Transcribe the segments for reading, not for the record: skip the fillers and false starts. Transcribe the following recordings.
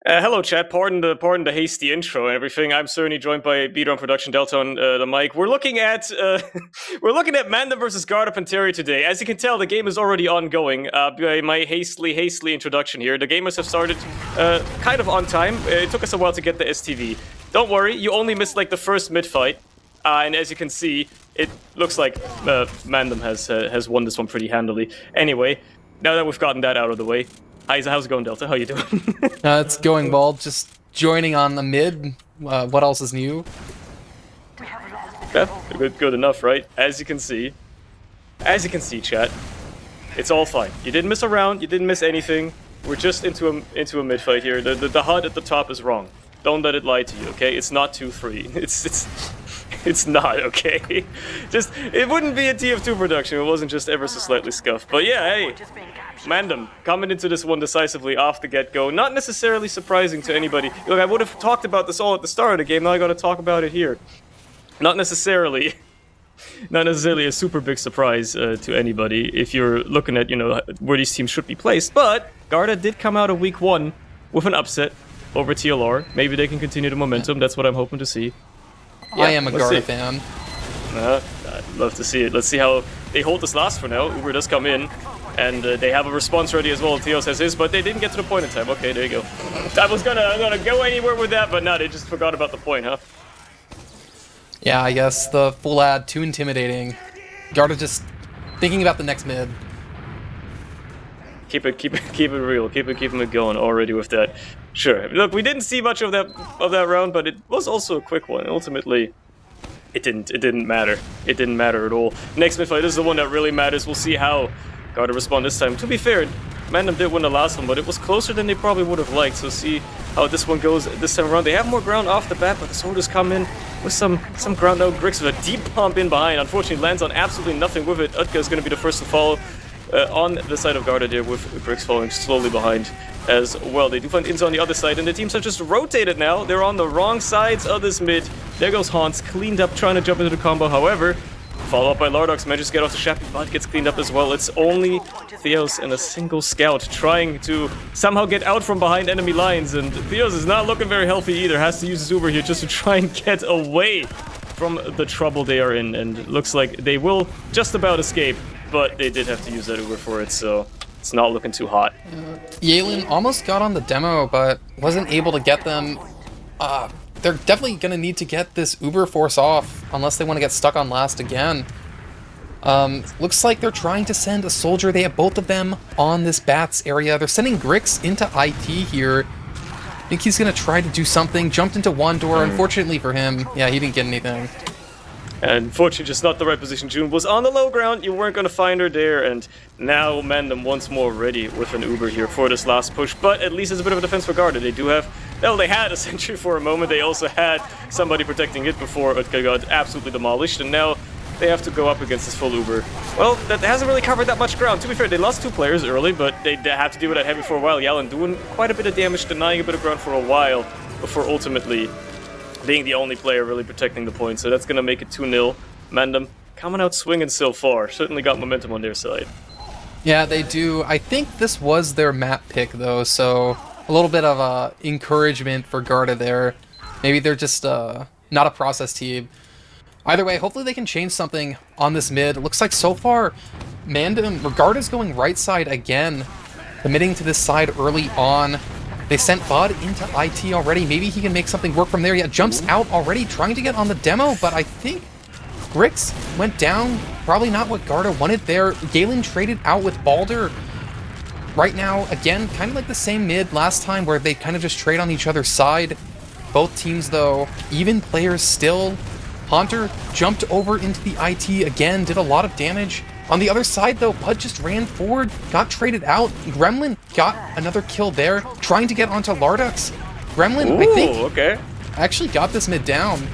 Hello, chat. Pardon the hasty intro and everything. I'm Cerny, joined by Beater on Production Delta on the mic. We're looking at MANDEM versus Garda Panteri today. As you can tell, the game is already ongoing. By my hastily introduction here, the gamers have started kind of on time. It took us a while to get the STV. Don't worry, you only missed like the first mid fight, and as you can see, it looks like MANDEM has won this one pretty handily. Anyway, now that we've gotten that out of the way. How's it going, Delta? How you doing? It's going well. Just joining on the mid. What else is new? Yeah, good enough, right? As you can see, chat, it's all fine. You didn't miss a round. You didn't miss anything. We're just into a mid fight here. The HUD at the top is wrong. Don't let it lie to you, okay? It's not 2-3. It's not, okay? It wouldn't be a TF2 production. It wasn't just ever so slightly scuffed. But yeah, hey. MANDEM coming into this one decisively off the get-go. Not necessarily surprising to anybody. Look, I would have talked about this all at the start of the game. Now I got to talk about it here. Not necessarily a super big surprise to anybody if you're looking at, where these teams should be placed. But Garda did come out of week 1 with an upset over TLR. Maybe they can continue the momentum. That's what I'm hoping to see. Yeah, I am a Garda fan. I'd love to see it. Let's see how they hold this last for now. Uber does come in. And they have a response ready as well. Theos has his, but they didn't get to the point in time. Okay, there you go. I was gonna go anywhere with that, but no, they just forgot about the point, huh? Yeah, I guess the full ad too intimidating. Garda just thinking about the next mid. Keep it real. Keeping it going already with that. Sure. Look, we didn't see much of that round, but it was also a quick one. Ultimately, it didn't matter. It didn't matter at all. Next mid fight is the one that really matters. We'll see how Garda respond this time. To be fair, MANDEM did win the last one, but it was closer than they probably would have liked. So see how this one goes this time around. They have more ground off the bat, but the soldiers come in with some ground now. Grix with a deep pump in behind. Unfortunately, lands on absolutely nothing with it. Utka is going to be the first to fall on the side of Garda there, with Grix falling slowly behind as well. They do find Inza on the other side, and the teams have just rotated now. They're on the wrong sides of this mid. There goes Hans, cleaned up, trying to jump into the combo. However, follow up by Lardox, manages to get off the Shappy, but gets cleaned up as well. It's only Theos and a single scout trying to somehow get out from behind enemy lines, and Theos is not looking very healthy either. Has to use his Uber here just to try and get away from the trouble they are in, and it looks like they will just about escape, but they did have to use that Uber for it, so it's not looking too hot. Yalen almost got on the demo, but wasn't able to get them. They're definitely going to need to get this Uber force off unless they want to get stuck on last again. Looks like they're trying to send a soldier. They have both of them on this Bats area. They're sending Grix into IT here. I think he's going to try to do something. Jumped into one door. Unfortunately for him, yeah, he didn't get anything. And unfortunately, just not the right position. June was on the low ground. You weren't going to find her there. And now MANDEM once more ready with an Uber here for this last push. But at least it's a bit of a defense for Garda. They do have... Well, they had a sentry for a moment. They also had somebody protecting it before Utka got absolutely demolished. And now they have to go up against this full Uber. Well, that hasn't really covered that much ground. To be fair, they lost 2 players early, but they had to deal with that heavy for a while. Yalan doing quite a bit of damage, denying a bit of ground for a while before ultimately being the only player really protecting the point. So that's going to make it 2-0. MANDEM coming out swinging so far. Certainly got momentum on their side. Yeah, they do. I think this was their map pick, though, so a little bit of encouragement for Garda there. Maybe they're just not a process team. Either way, hopefully they can change something on this mid. It looks like so far, Garda's going right side again, committing to this side early on. They sent Bud into IT already. Maybe he can make something work from there. Yeah, jumps out already, trying to get on the demo, but I think Grix went down. Probably not what Garda wanted there. Galen traded out with Balder. Right now, again, kind of like the same mid last time where they kind of just trade on each other's side. Both teams, though, even players still. Haunter jumped over into the IT again, did a lot of damage. On the other side, though, Bud just ran forward, got traded out. Gremlin got another kill there, trying to get onto Lardox. Gremlin, I think, actually got this mid down.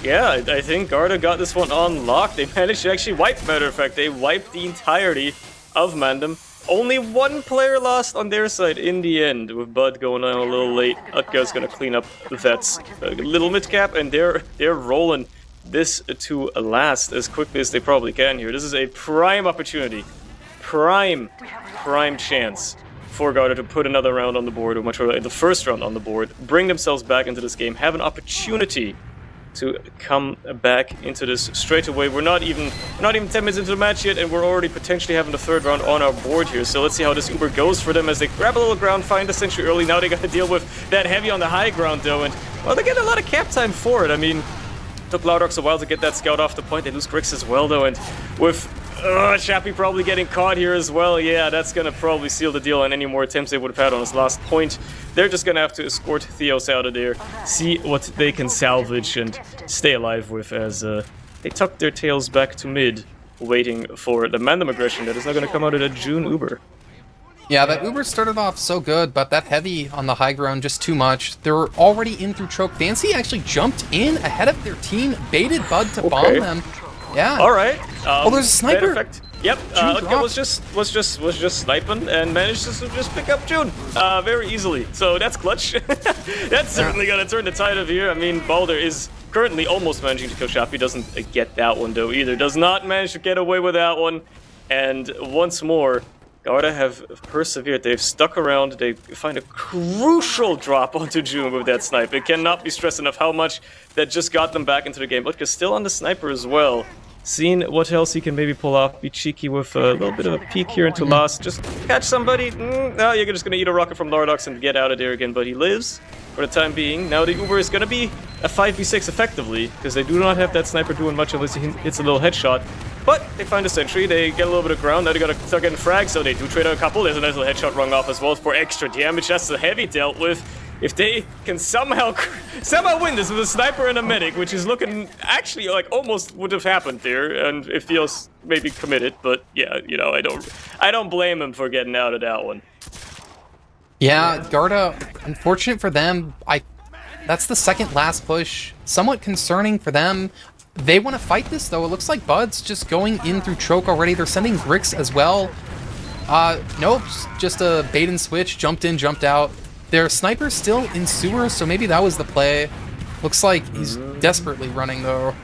Yeah, I think Garda got this one on lock. They managed to actually wipe, matter of fact. They wiped the entirety of MANDEM. Only 1 player lost on their side in the end, with Bud going on a little late. Utka's gonna clean up the vets. A little mid-cap, and they're rolling this to last as quickly as they probably can here. This is a prime opportunity. Prime chance for Garda to put another round on the board, or much more like the first round on the board, bring themselves back into this game, have an opportunity to come back into this straight away. We're not even 10 minutes into the match yet, and we're already potentially having the third round on our board here. So let's see how this Uber goes for them as they grab a little ground, find the sentry early. Now they got to deal with that heavy on the high ground though, and well, they get a lot of cap time for it. I mean, took Loudrox a while to get that scout off the point. They lose Grix as well though, and with Chappie probably getting caught here as well. Yeah, that's gonna probably seal the deal on any more attempts they would have had on his last point. They're just gonna have to escort Theos out of there, see what they can salvage and stay alive with as they tuck their tails back to mid, waiting for the MANDEM aggression that is not gonna come out of that June Uber. Yeah, that Uber started off so good, but that heavy on the high ground just too much. They're already in through choke. Fancy actually jumped in ahead of their team, baited Bud to bomb them. Yeah. All right. Oh, there's a sniper. Yep. Okay, was just sniping and managed to just pick up June very easily. So that's clutch. That's certainly gonna turn the tide of here. I mean, Balder is currently almost managing to kill Chappie. Doesn't get that one though either. Does not manage to get away with that one. And once more, Garda have persevered. They've stuck around. They find a crucial drop onto June with that snipe. It cannot be stressed enough how much that just got them back into the game. Butka's still on the sniper as well. Seeing what else he can maybe pull off. Be cheeky with a little bit of a peek here into last. Just catch somebody. No, you're just going to eat a rocket from Loudrox and get out of there again. But he lives for the time being. Now the Uber is going to be a 5v6 effectively, because they do not have that sniper doing much unless he hits a little headshot. But they find a sentry, they get a little bit of ground, now they gotta start getting frags, so they do trade out a couple. There's a nice little headshot rung off as well for extra damage. That's the heavy dealt with. If they can somehow win this with a sniper and a medic, which is looking actually like almost would have happened there, and if Theos maybe committed, but yeah, you know, I don't blame him for getting out of that one. Yeah, Garda, unfortunate for them. That's the second last push. Somewhat concerning for them. They want to fight this though. It looks like Bud's just going in through choke already. They're sending Grix as well. Nope, just a bait and switch. Jumped in, jumped out. Their sniper's still in sewer, so maybe that was the play. Looks like he's desperately running though.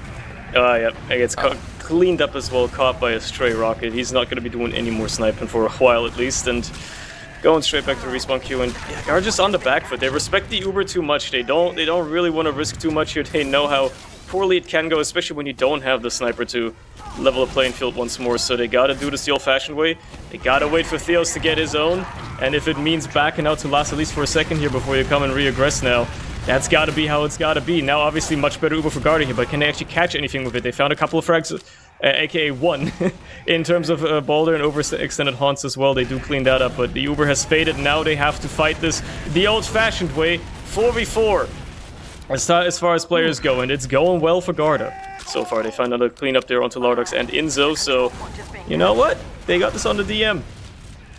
Yep, he gets cleaned up as well, caught by a stray rocket. He's not going to be doing any more sniping for a while at least, and going straight back to respawn queue. And yeah, they are just on the back foot. They respect the Uber too much. They don't really want to risk too much here. They know how poorly it can go, especially when you don't have the sniper to level the playing field once more. So they gotta do this the old-fashioned way. They gotta wait for Theos to get his own, and if it means backing out to last at least for a second here before you come and re-aggress now, that's gotta be how it's gotta be. Now obviously much better Uber for Garda here, but can they actually catch anything with it? They found a couple of frags, aka one, in terms of Balder and overextended haunts as well. They do clean that up, but the Uber has faded. Now they have to fight this the old-fashioned way, 4v4. As far as players go, and it's going well for Garda. So far, they find another cleanup there onto Loudrox and Inzo, so you know what? They got this on the DM.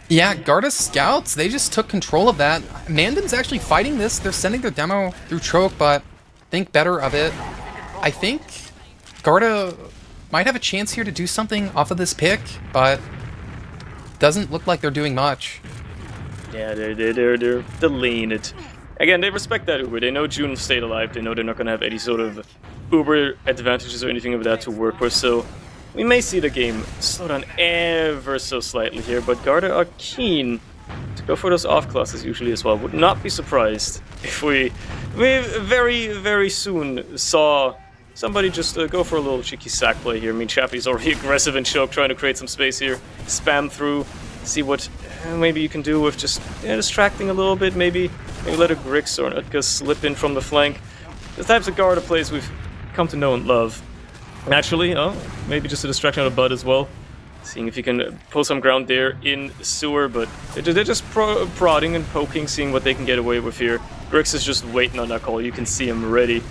Yeah, Garda scouts, they just took control of that. MANDEM's actually fighting this. They're sending their demo through choke, but think better of it. I think Garda might have a chance here to do something off of this pick, but doesn't look like they're doing much. Yeah, they're delaying it. Again, they respect that Uber. They know June stayed alive. They know they're not going to have any sort of Uber advantages or anything of that to work with. So we may see the game slow down ever so slightly here. But Garda are keen to go for those off classes usually as well. Would not be surprised if we very, very soon saw somebody just go for a little cheeky sack play here. I mean, Chappie's already aggressive in choke, trying to create some space here. Spam through, see what maybe you can do with just distracting a little bit, maybe let a Grix or an Utka slip in from the flank. The types of Garda plays we've come to know and love. Naturally, maybe just a distraction on a Bud as well. Seeing if you can pull some ground there in sewer, but they're just prodding and poking, seeing what they can get away with here. Grix is just waiting on that call. You can see him ready.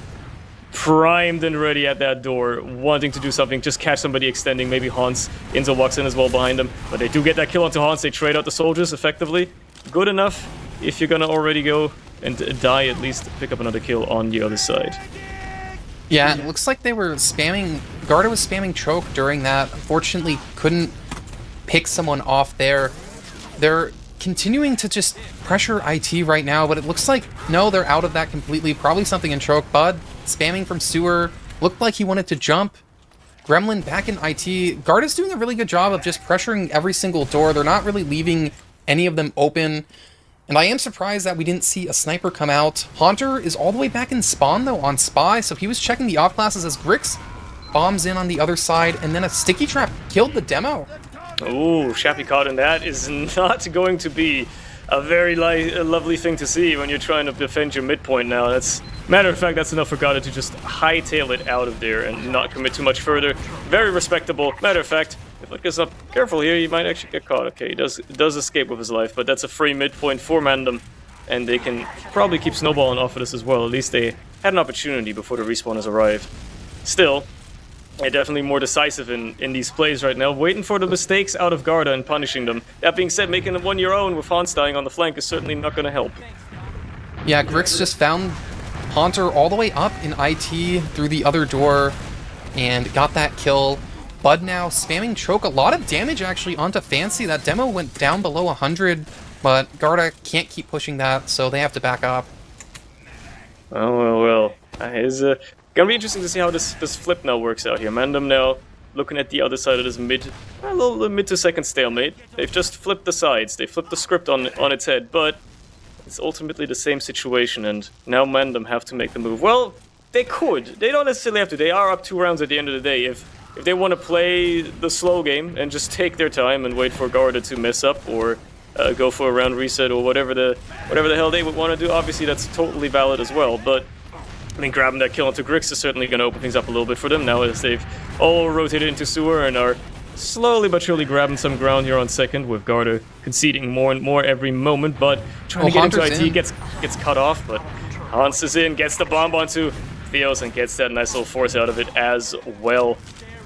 Primed and ready at that door, wanting to do something, just catch somebody extending, maybe Hans. Inzo walks in as well behind them, but they do get that kill onto Hans. They trade out the soldiers effectively. Good enough if you're gonna already go and die, at least pick up another kill on the other side. Yeah, it looks like they were spamming, Garda was spamming choke during that. Unfortunately, couldn't pick someone off there. They're continuing to just pressure IT right now, but it looks like, no, they're out of that completely. Probably something in choke. Bud spamming from sewer. Looked like he wanted to jump. Gremlin back in IT. Garda's doing a really good job of just pressuring every single door. They're not really leaving any of them open. And I am surprised that we didn't see a sniper come out. Haunter is all the way back in spawn, though, on Spy, so he was checking the off classes as Grix bombs in on the other side, and then a sticky trap killed the demo. Ooh, Shappy caught in that is not going to be a very lovely thing to see when you're trying to defend your midpoint now. That's, matter of fact, that's enough for Garda to just hightail it out of there and not commit too much further. Very respectable. Matter of fact, if Litka's not careful here, he might actually get caught. Okay, he does escape with his life, but that's a free midpoint for MANDEM, and they can probably keep snowballing off of this as well. At least they had an opportunity before the respawn has arrived. Still, they're definitely more decisive in these plays right now, waiting for the mistakes out of Garda and punishing them. That being said, making one your own with Hans dying on the flank is certainly not going to help. Yeah, Grix just found Haunter all the way up in IT through the other door and got that kill. Bud now spamming choke, a lot of damage actually onto Fancy. That demo went down below 100, but Garda can't keep pushing that, so they have to back up. Well. It's gonna be interesting to see how this flip now works out here. MANDEM now looking at the other side of this a little mid to second stalemate. They've just flipped the sides. They flipped the script on its head, but it's ultimately the same situation, and now MANDEM have to make the move. Well, they could. They don't necessarily have to. They are up 2 rounds at the end of the day. If they want to play the slow game and just take their time and wait for Garda to mess up or go for a round reset or whatever the hell they would want to do, obviously that's totally valid as well. But I mean, grabbing that kill into Grix is certainly going to open things up a little bit for them now as they've all rotated into sewer and are slowly but surely grabbing some ground here on second, with Garda conceding more and more every moment, but trying to get into IT gets cut off, but Hans is in, gets the bomb onto Theos and gets that nice little force out of it as well.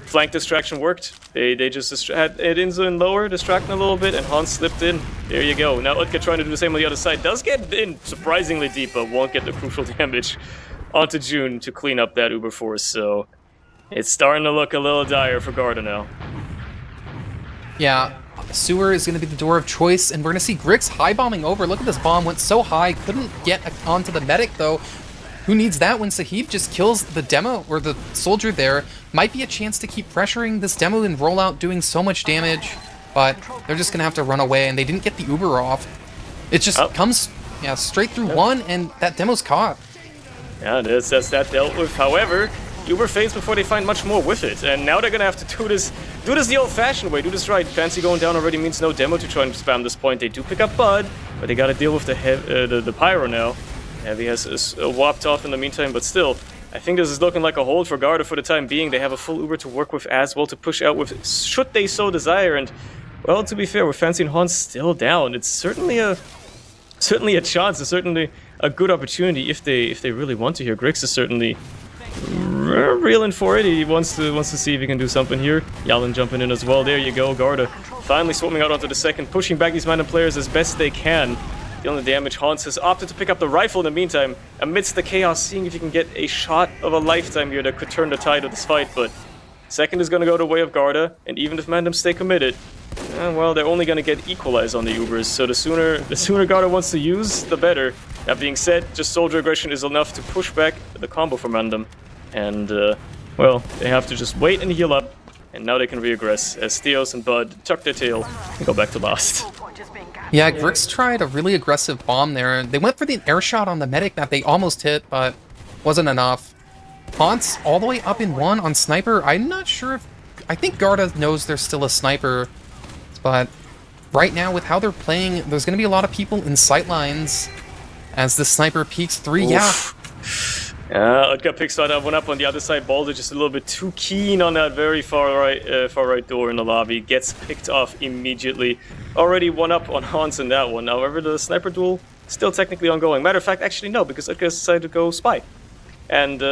Flank distraction worked. They just had Inzo in lower, distracting a little bit, and Hans slipped in. There you go. Now Utka trying to do the same on the other side. Does get in surprisingly deep, but won't get the crucial damage onto June to clean up that Uber force, so it's starting to look a little dire for Garda now. Yeah, sewer is going to be the door of choice, and we're going to see Grix high bombing over. Look at this bomb, went so high, couldn't get onto the medic though. Who needs that when Sahib just kills the demo, or the soldier there? Might be a chance to keep pressuring this demo and roll out doing so much damage, but they're just going to have to run away, and they didn't get the Uber off. It just comes straight through one, and that demo's caught. Yeah, that's that dealt with. However, Uber fades before they find much more with it, and now they're gonna have to do this the old-fashioned way, do this right. Fancy going down already means no demo to try and spam this point. They do pick up Bud, but they gotta deal with the Pyro now. Heavy has whopped off in the meantime, but still, I think this is looking like a hold for Garda for the time being. They have a full Uber to work with as well to push out with, should they so desire, and, well, to be fair, with Fancy and Hans still down, it's certainly a chance, it's certainly a good opportunity if they really want to here. Grix is certainly reeling for it. He wants to see if he can do something here. Yalin jumping in as well. There you go. Garda finally swarming out onto the second, pushing back these MANDEM players as best they can. Dealing the damage. Hans has opted to pick up the rifle in the meantime, amidst the chaos, seeing if he can get a shot of a lifetime here that could turn the tide of this fight, but second is going to go the way of Garda, and even if MANDEM stay committed, well, they're only going to get equalized on the Ubers, so the sooner Garda wants to use, the better. That being said, just soldier aggression is enough to push back the combo for MANDEM, and, well, they have to just wait and heal up, and now they can reaggress, as Theos and Bud tuck their tail and go back to last. Yeah, Grix tried a really aggressive bomb there. They went for the air shot on the medic that they almost hit, but wasn't enough. Hans all the way up in 1 on Sniper. I'm not sure if... I think Garda knows there's still a Sniper, but right now with how they're playing, there's going to be a lot of people in sightlines as the Sniper peeks 3. Oof. Yeah, Utka picks that one up on the other side. Balder just a little bit too keen on that very far right door in the lobby. Gets picked off immediately. Already one up on Hans in that one. However, the sniper duel still technically ongoing. Matter of fact, actually no, because Utka decided to go spy. And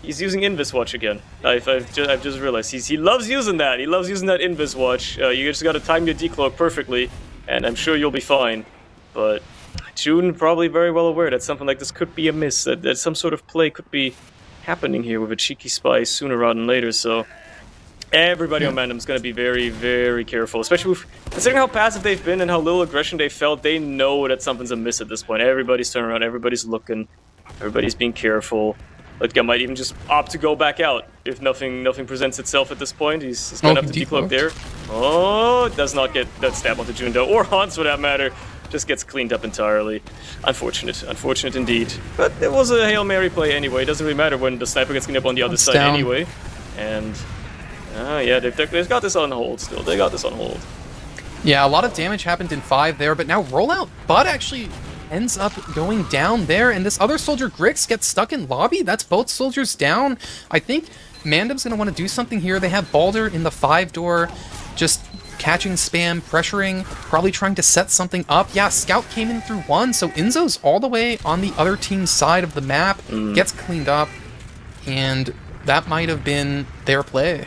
he's using Invis Watch again. I've just realized. He loves using that. He loves using that Invis Watch. You just gotta time your decloak perfectly, and I'm sure you'll be fine. But June probably very well aware that something like this could be amiss, that some sort of play could be happening here with a cheeky spy sooner rather than later, so everybody on MANDEM is going to be very, very careful, especially with, considering how passive they've been and how little aggression they felt. They know that something's amiss at this point. Everybody's turning around, everybody's looking, everybody's being careful. That guy might even just opt to go back out if nothing presents itself at this point. He's gonna have to decloak there. Oh, does not get that stab onto June though, or Hans for that matter. Just gets cleaned up entirely. Unfortunate indeed. But it was a Hail Mary play anyway. It doesn't really matter when the sniper gets cleaned up on the other side anyway. And yeah, they've got this on hold still. They got this on hold. Yeah, a lot of damage happened in 5 there, but now rollout Bud actually ends up going down there, and this other soldier, Grix, gets stuck in lobby. That's both soldiers down. I think Mandem's going to want to do something here. They have Balder in the 5 door, just catching spam, pressuring, probably trying to set something up. Yeah, Scout came in through 1, so Inzo's all the way on the other team's side of the map, gets cleaned up, and that might have been their play.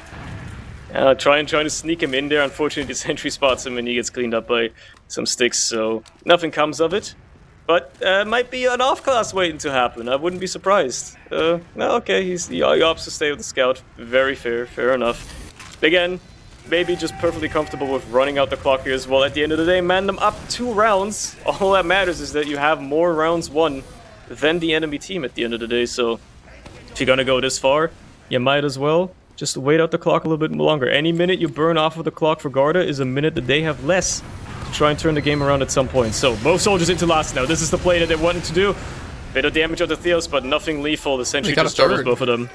Trying to sneak him in there. Unfortunately, the sentry spots him and he gets cleaned up by some sticks, so nothing comes of it. But might be an off-class waiting to happen. I wouldn't be surprised. No, okay, he opts to stay with the Scout. Very fair enough. Again, maybe just perfectly comfortable with running out the clock here as well. At the end of the day, Mandem up 2 rounds. All that matters is that you have more rounds won than the enemy team at the end of the day. So if you're gonna go this far, you might as well just wait out the clock a little bit longer. Any minute you burn off of the clock for Garda is a minute that they have less to try and turn the game around at some point. So both soldiers into last now. This is the play that they wanted to do. Bit of damage onto Theos, but nothing lethal. The sentry just startles both of them.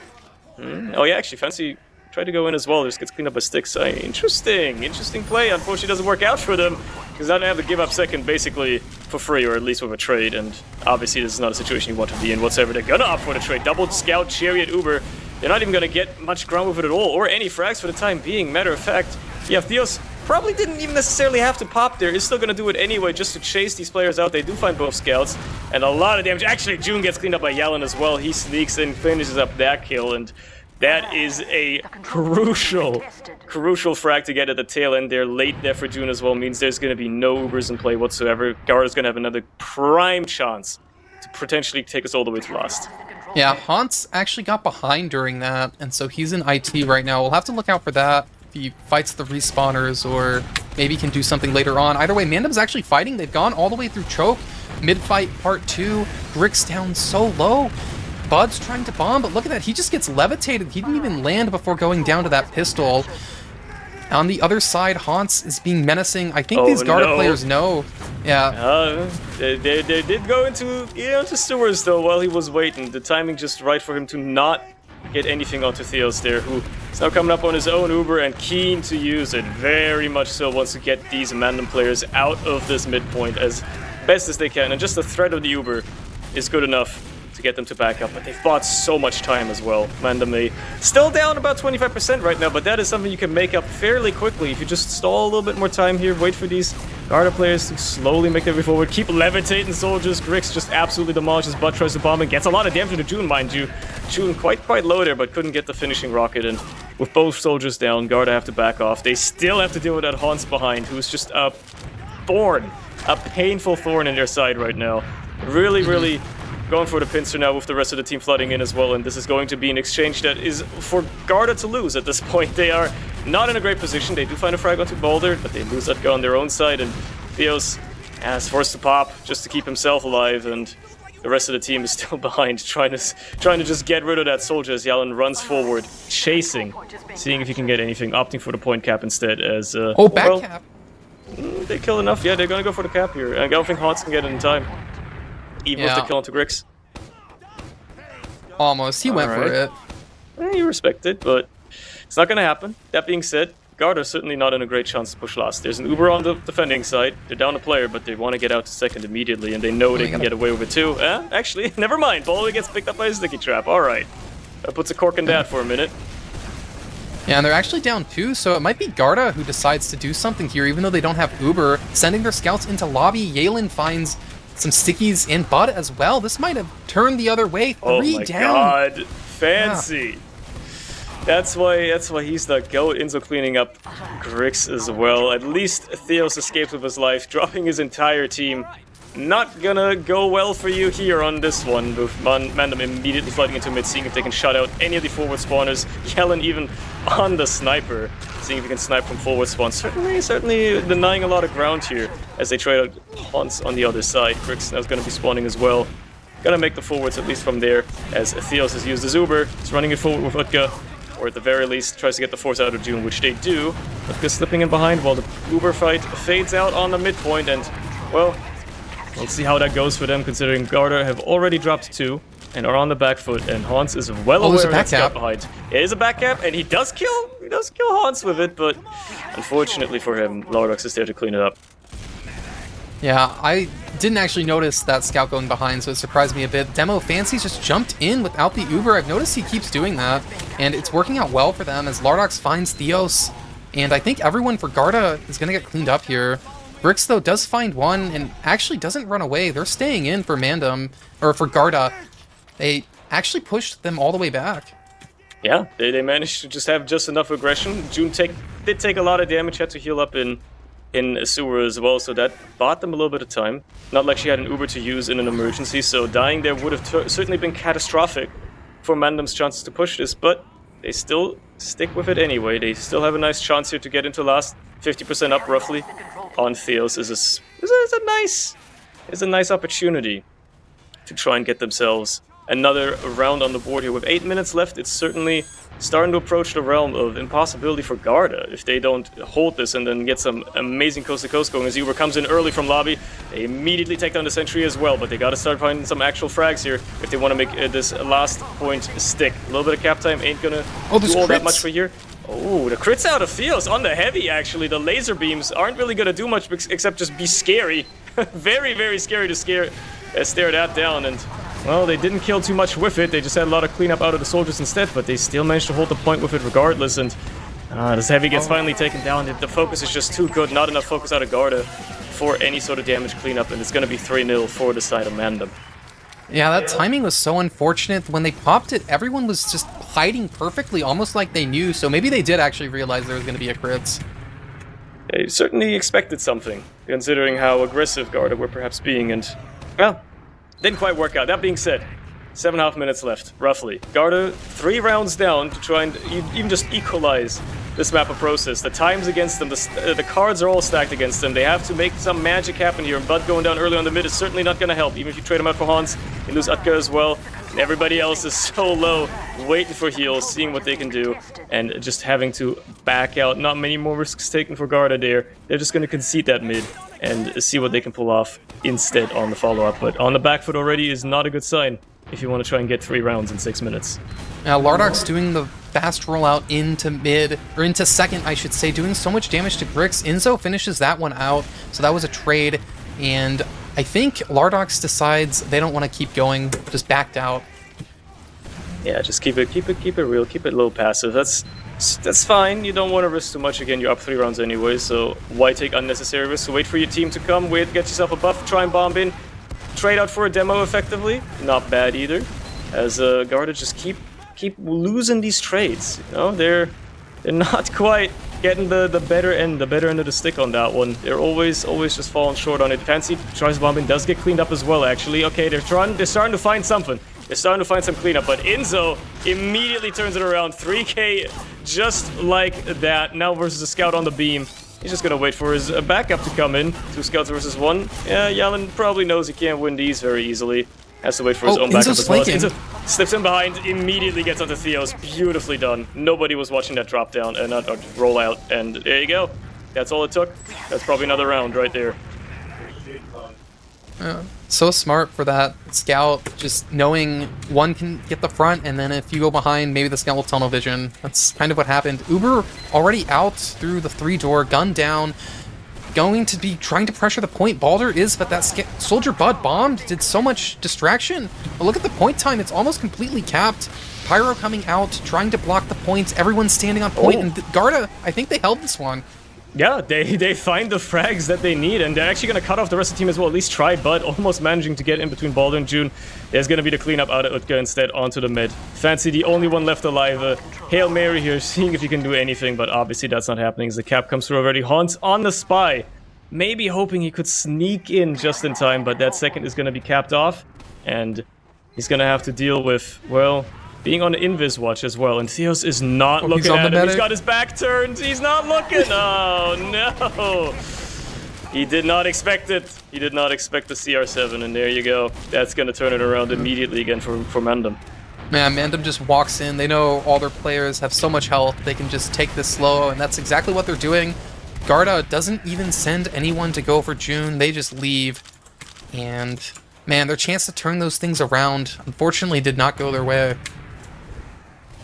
Oh yeah, actually, Fancy tried to go in as well. Just gets cleaned up by sticks. Interesting play. Unfortunately, doesn't work out for them because now they have to give up second basically for free, or at least with a trade. And obviously, this is not a situation you want to be in whatsoever. They're gonna opt for the trade. Double Scout, Chariot, Uber. They're not even gonna get much ground with it at all, or any frags for the time being. Matter of fact, yeah, Theos probably didn't even necessarily have to pop there. He's still gonna do it anyway just to chase these players out. They do find both scouts, and a lot of damage. Actually, June gets cleaned up by Yellen as well. He sneaks in, finishes up that kill, and that is a crucial frag to get at the tail end there. Late there for June as well means there's gonna be no Ubers in play whatsoever. Garda's gonna have another prime chance to potentially take us all the way to last. Yeah, Hans actually got behind during that, and so he's in IT right now. We'll have to look out for that. If he fights the respawners, or maybe can do something later on. Either way, Mandem's actually fighting. They've gone all the way through choke. Mid-fight part 2. Grix down so low. Bud's trying to bomb, but look at that. He just gets levitated. He didn't even land before going down to that pistol. On the other side, Hans is being menacing. I think these Garda players know. Yeah. They did go into sewers though while he was waiting. The timing just right for him to not get anything onto Theos there, who is now coming up on his own Uber and keen to use it. Very much so wants to get these Mandem players out of this midpoint as best as they can. And just the threat of the Uber is good enough to get them to back up, but they've bought so much time as well. Mandem still down about 25% right now, but that is something you can make up fairly quickly if you just stall a little bit more time here, wait for these Garda players to slowly make their way forward, keep levitating soldiers. Grix just absolutely demolishes Bud, tries to bomb and gets a lot of damage to June, mind you. June quite low there, but couldn't get the finishing rocket, and with both soldiers down, Garda have to back off. They still have to deal with that Hans behind, who's just a thorn, a painful thorn in their side right now. Really going for the pincer now with the rest of the team flooding in as well, and this is going to be an exchange that is for Garda to lose at this point. They are not in a great position. They do find a frag onto Boulder, but they lose that guy on their own side, and Theos is forced to pop just to keep himself alive, and the rest of the team is still behind, trying to just get rid of that soldier as Yalen runs forward, chasing, seeing if he can get anything, opting for the point cap instead as... back cap! They kill enough. Yeah, they're gonna go for the cap here. I don't think Hans can get it in time. Even with the kill onto Grix. Almost. He went for it. You respect it, but it's not going to happen. That being said, Garda is certainly not in a great chance to push last. There's an Uber on the defending side. They're down a player, but they want to get out to second immediately, and they know they can get away with it too. Actually, never mind. Boulder gets picked up by a sticky trap. Alright. That puts a cork in that for a minute. Yeah, and they're actually down 2, so it might be Garda who decides to do something here, even though they don't have Uber. Sending their scouts into lobby, Yalen finds some stickies and Bud as well. This might have turned the other way. 3 down. Oh my god, Fancy. Yeah. That's why he's the GOAT. Inzo cleaning up Grix as well. At least Theos escaped with his life, dropping his entire team. Not gonna go well for you here on this one, with Mandem immediately flooding into mid, seeing if they can shut out any of the forward spawners. Yellen even on the sniper, seeing if he can snipe from forward spawn. Certainly denying a lot of ground here as they trade out Hans on the other side. Grix now is gonna be spawning as well. gonna make the forwards at least from there, as Theos has used his Uber. He's running it forward with Utka, or at the very least tries to get the force out of June, which they do. Utka's slipping in behind while the Uber fight fades out on the midpoint, and, well, we'll see how that goes for them, considering Garda have already dropped 2 and are on the back foot, and Hans is well aware of that scout behind. It is a back cap, and he does kill Hans with it, but unfortunately for him, Lardox is there to clean it up. Yeah, I didn't actually notice that scout going behind, so it surprised me a bit. Demo Fancy's just jumped in without the Uber. I've noticed he keeps doing that, and it's working out well for them as Lardox finds Theos, and I think everyone for Garda is going to get cleaned up here. Bricks, though, does find one and actually doesn't run away. They're staying in for MANDEM, or for Garda. They actually pushed them all the way back. Yeah, they managed to just have just enough aggression. June did take a lot of damage, had to heal up in sewer as well, so that bought them a little bit of time. Not like she had an Uber to use in an emergency, so dying there would have certainly been catastrophic for MANDEM's chances to push this, but they still stick with it anyway. They still have a nice chance here to get into last 50% up roughly on Theos. Is a nice opportunity to try and get themselves another round on the board here. With 8 minutes left, it's certainly starting to approach the realm of impossibility for Garda if they don't hold this and then get some amazing coast-to-coast going. As Uber comes in early from lobby, they immediately take down the sentry as well, but they gotta start finding some actual frags here if they want to make this last point stick. A little bit of cap time ain't gonna do all that much for here. Oh, the crits out of Theos on the heavy, actually. The laser beams aren't really gonna do much except just be scary. Very, very scary to stare that down, and well, they didn't kill too much with it. They just had a lot of cleanup out of the soldiers instead, but they still managed to hold the point with it regardless, and this heavy gets finally taken down. The focus is just too good. Not enough focus out of Garda for any sort of damage cleanup, and it's going to be 3-0 for the side of MANDEM. Yeah, that timing was so unfortunate. When they popped it, everyone was just hiding perfectly, almost like they knew, so maybe they did actually realize there was going to be a crits. They certainly expected something, considering how aggressive Garda were perhaps being, and, well, didn't quite work out. That being said, 7.5 minutes left, roughly. Garda 3 rounds down to try and even just equalize this map of process. The time's against them, the cards are all stacked against them. They have to make some magic happen here, and Bud going down early on the mid is certainly not going to help. Even if you trade him out for Hans, you lose Utka as well. And everybody else is so low, waiting for heals, seeing what they can do, and just having to back out. Not many more risks taken for Garda there. They're just going to concede that mid and see what they can pull off instead on the follow-up. But on the back foot already is not a good sign if you want to try and get 3 rounds in 6 minutes. Now, Lardox doing the fast rollout into mid, or into second, I should say, doing so much damage to Bricks. Inzo finishes that one out, so that was a trade, and I think Lardox decides they don't want to keep going, just backed out. Yeah, just keep it real, keep it low passive. That's fine. You don't want to risk too much. Again, you're up 3 rounds anyway, so why take unnecessary risks? So wait for your team to come, wait, get yourself a buff, try and bomb in, trade out for a demo effectively. Not bad either. As Garda just keep losing these trades. You know, they're not quite getting the better end of the stick on that one. They're always just falling short on it. Fancy tries bombing, does get cleaned up as well. Actually, okay, they're starting to find something. They're starting to find some cleanup, but Inzo immediately turns it around. 3k just like that. Now versus a scout on the beam. He's just gonna wait for his backup to come in. 2 scouts versus 1. Yeah, Yalen probably knows he can't win these very easily. Has to wait for his own backup as well. Inzo slips in behind, immediately gets onto Theos. Beautifully done. Nobody was watching that drop down and not roll out, and there you go. That's all it took. That's probably another round right there. So smart for that scout, just knowing one can get the front, and then if you go behind, maybe the scout will tunnel vision. That's kind of what happened. Uber already out through the 3-door, gun down, going to be trying to pressure the point. Balder is, but that soldier Bud bombed, did so much distraction. But look at the point time, it's almost completely capped. Pyro coming out, trying to block the points, everyone's standing on point, and Garda, I think they held this one. Yeah, they find the frags that they need, and they're actually going to cut off the rest of the team as well. At least try, but almost managing to get in between Balder and June. There's going to be the cleanup out of Utka instead onto the mid. Fancy the only one left alive. Hail Mary here, seeing if he can do anything, but obviously that's not happening as the cap comes through already. Hans on the spy. Maybe hoping he could sneak in just in time, but that second is going to be capped off, and he's going to have to deal with, well, being on Invis watch as well, and Theos is not looking at him. He's got his back turned. He's not looking. Oh, no. He did not expect it. He did not expect the CR7, and there you go. That's going to turn it around immediately again for MANDEM. Man, MANDEM just walks in. They know all their players have so much health. They can just take this slow, and that's exactly what they're doing. Garda doesn't even send anyone to go for June. They just leave. And, man, their chance to turn those things around, unfortunately, did not go their way.